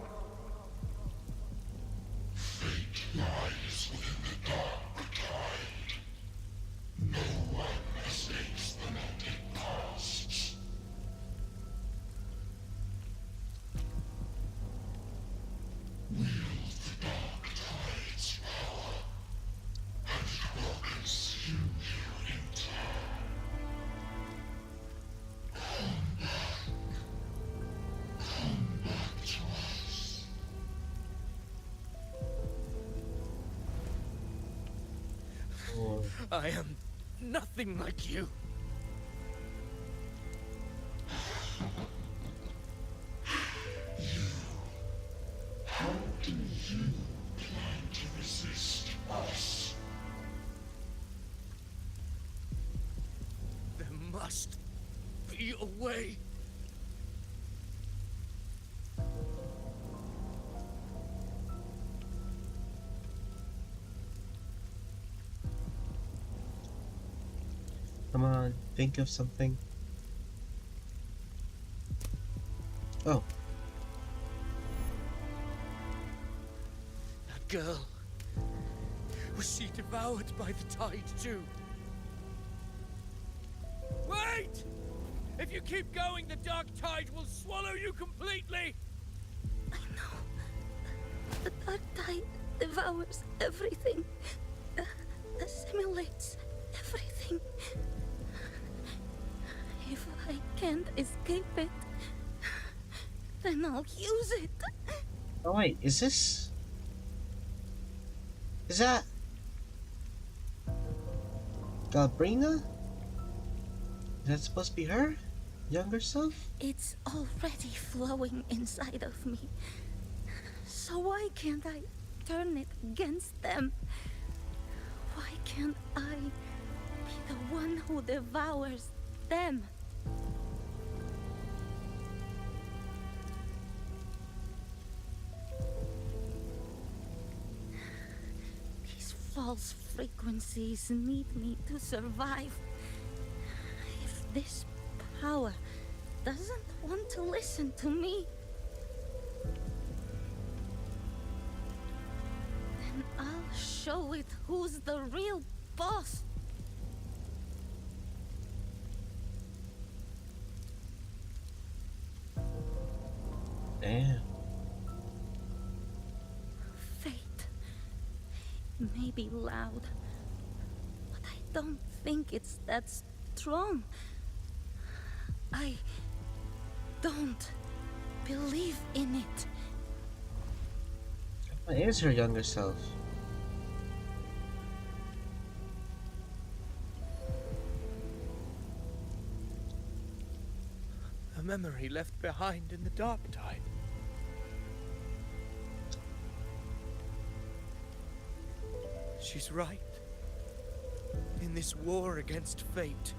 Fate lies within the dark tide. No one escapes the melting past. Wield the dark tide's power, and it will consume you in turn. Come back to us. I am nothing like you. How do you plan to resist us? There must be a way. Come on, think of something. Oh. That girl. Was she devoured by the tide too? Wait! If you keep going, the dark tide will swallow you completely! I know. The dark tide devours everything. Assimilates everything. If I can't escape it, then I'll use it. Oh wait, is this? Is that Galbrina? Is that supposed to be her? Younger self? It's already flowing inside of me. So why can't I turn it against them? Why can't I be the one who devours them? These false frequencies need me to survive. If this power doesn't want to listen to me, then I'll show it who's the real boss. Damn. Fate. may be loud, but I don't think it's that strong. I don't believe in it. What is her younger self? A memory left behind in the dark tide. She's right. In this war against fate,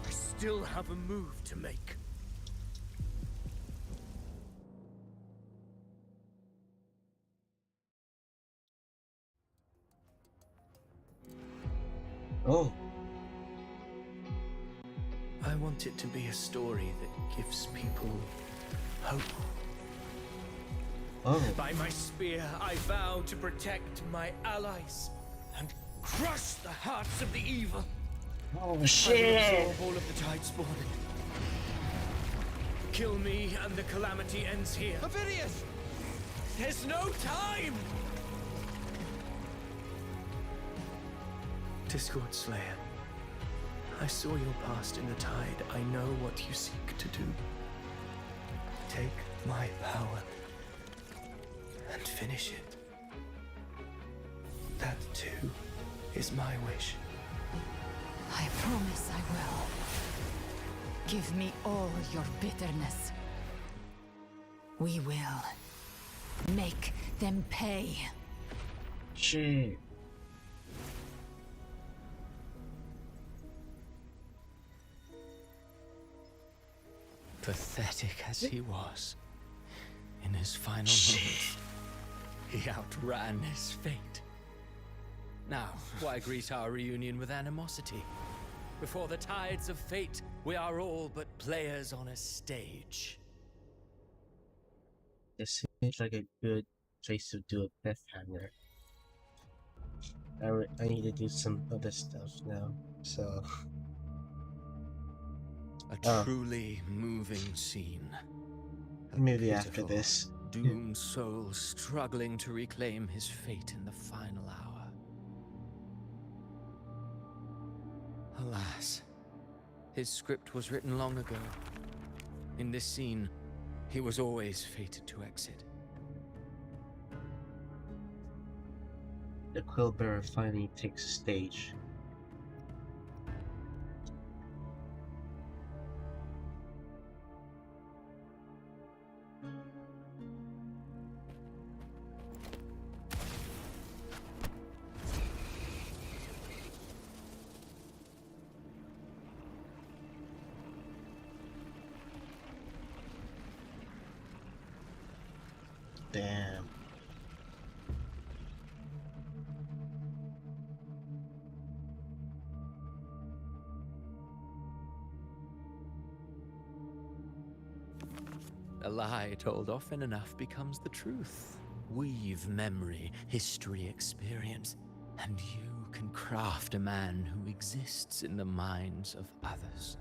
I still have a move to make. Oh. I want it to be a story that gives people hope. Oh. By my spear, I vow to protect my allies and crush the hearts of the evil. Oh shit! I will absorb all of the tide spawning. Kill me and the calamity ends here. Avidius! There's no time! Discord Slayer, I saw your past in the tide. I know what you seek to do. Take my power and finish it. That too is my wish. I promise I will. Give me all your bitterness. We will make them pay. Shit. Pathetic as he was, in his final moments, he outran his fate. Now, why greet our reunion with animosity? Before the tides of fate, we are all but players on a stage. This seems like a good place to do a cliffhanger. I need to do some other stuff now, so... A truly moving scene. A maybe after pitiful, this. doomed soul struggling to reclaim his fate in the final hour. Alas, his script was written long ago. In this scene, he was always fated to exit. The Quillbearer finally takes stage. Damn. A lie told often enough becomes the truth. Weave memory, history, experience, and you can craft a man who exists in the minds of others.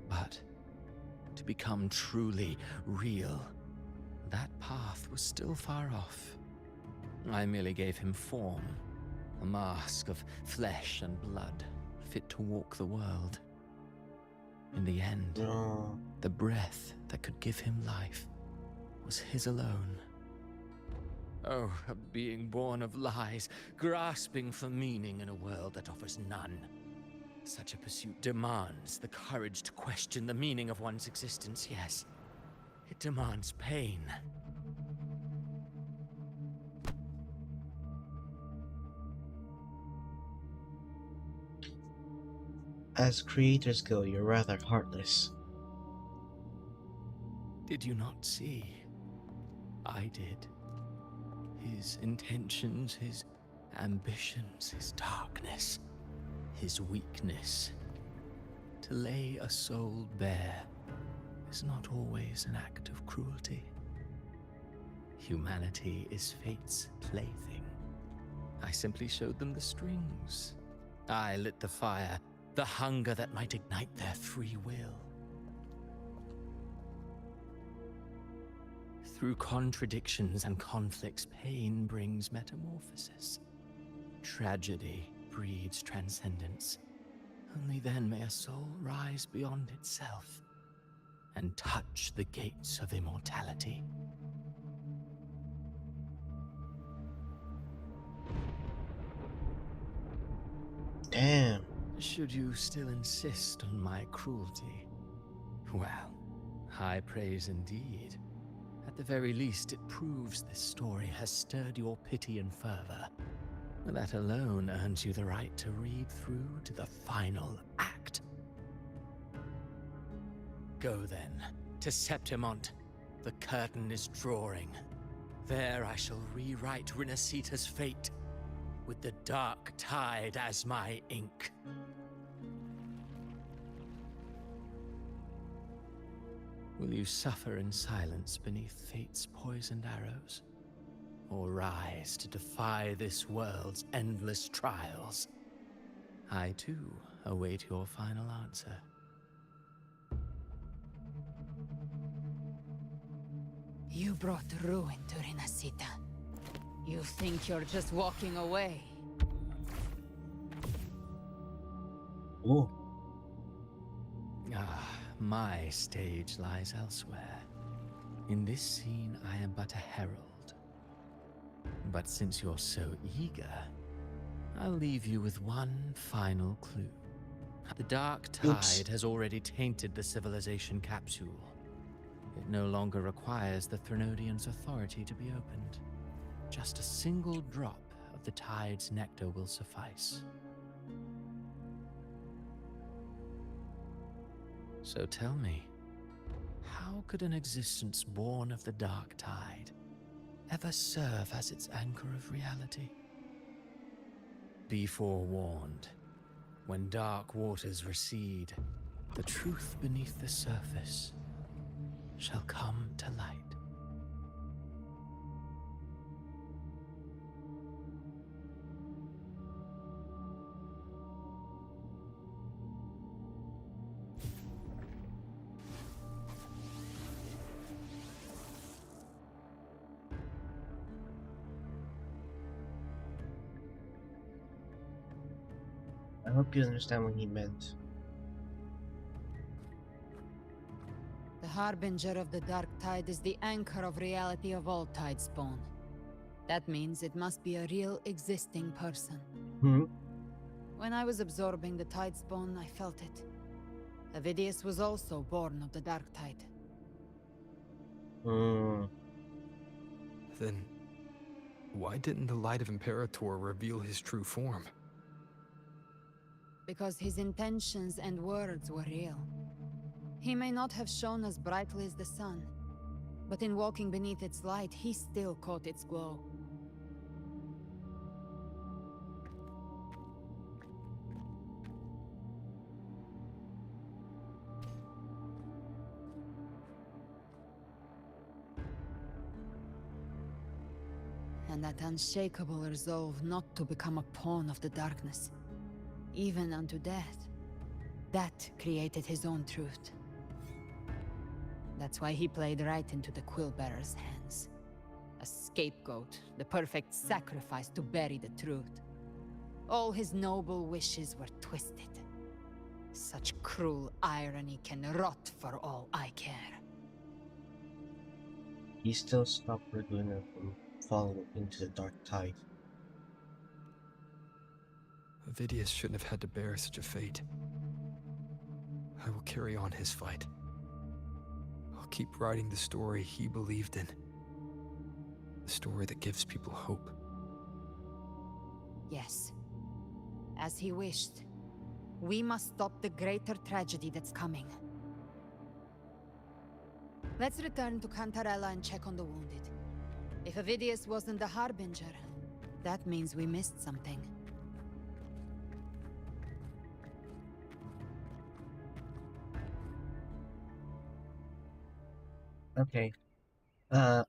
But to become truly real, that path was still far off. I merely gave him form, a mask of flesh and blood, fit to walk the world. In the end, the breath that could give him life was his alone. Oh, a being born of lies, grasping for meaning in a world that offers none. Such a pursuit demands the courage to question the meaning of one's existence, yes. It demands pain. As creators go, you're rather heartless. Did you not see? I did. His intentions, his ambitions, his darkness, his weakness. To lay a soul bare is not always an act of cruelty. Humanity is fate's plaything. I simply showed them the strings. I lit the fire, the hunger that might ignite their free will. Through contradictions and conflicts, pain brings metamorphosis. Tragedy breeds transcendence. Only then may a soul rise beyond itself and touch the gates of immortality. Damn. Should you still insist on my cruelty, well, high praise indeed. At the very least, it proves this story has stirred your pity and fervor. That alone earns you the right to read through to the final act. Go then, to Septimont. The curtain is drawing. There I shall rewrite Rinasita's fate, with the dark tide as my ink. Will you suffer in silence beneath fate's poisoned arrows? Or rise to defy this world's endless trials? I too await your final answer. You brought ruin to Rinasita. You think you're just walking away? Ooh. Ah, my stage lies elsewhere. In this scene, I am but a herald. But since you're so eager, I'll leave you with one final clue. The dark tide has already tainted the civilization capsule. It no longer requires the Threnodians' authority to be opened. Just a single drop of the tide's nectar will suffice. So tell me, how could an existence born of the dark tide ever serve as its anchor of reality? Be forewarned. When dark waters recede, the truth beneath the surface shall come to light. I hope you understand what he meant. The harbinger of the dark tide is the anchor of reality of all tide spawn. That means it must be a real existing person. When I was absorbing the tide spawn, I felt it. Avidius was also born of the dark tide. Then, why didn't the Light of Imperator reveal his true form? Because his intentions and words were real. He may not have shone as brightly as the sun, but in walking beneath its light, he still caught its glow. And that unshakable resolve not to become a pawn of the darkness, even unto death, that created his own truth. That's why he played right into the Quillbearer's hands. A scapegoat, the perfect sacrifice to bury the truth. All his noble wishes were twisted. Such cruel irony can rot for all I care. He still stopped Reguna from falling into the dark tide. Avidius shouldn't have had to bear such a fate. I will carry on his fight. I'll keep writing the story he believed in. The story that gives people hope. Yes. As he wished. We must stop the greater tragedy that's coming. Let's return to Cantarella and check on the wounded. If Avidius wasn't the Harbinger, that means we missed something. Okay.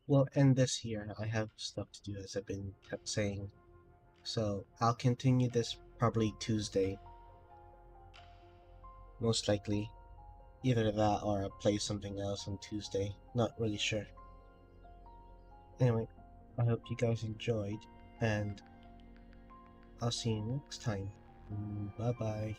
We'll end this here. I have stuff to do, as I've been kept saying. So, I'll continue this probably Tuesday. Most likely. Either that or I'll play something else on Tuesday. Not really sure. Anyway, I hope you guys enjoyed, and I'll see you next time. Bye bye.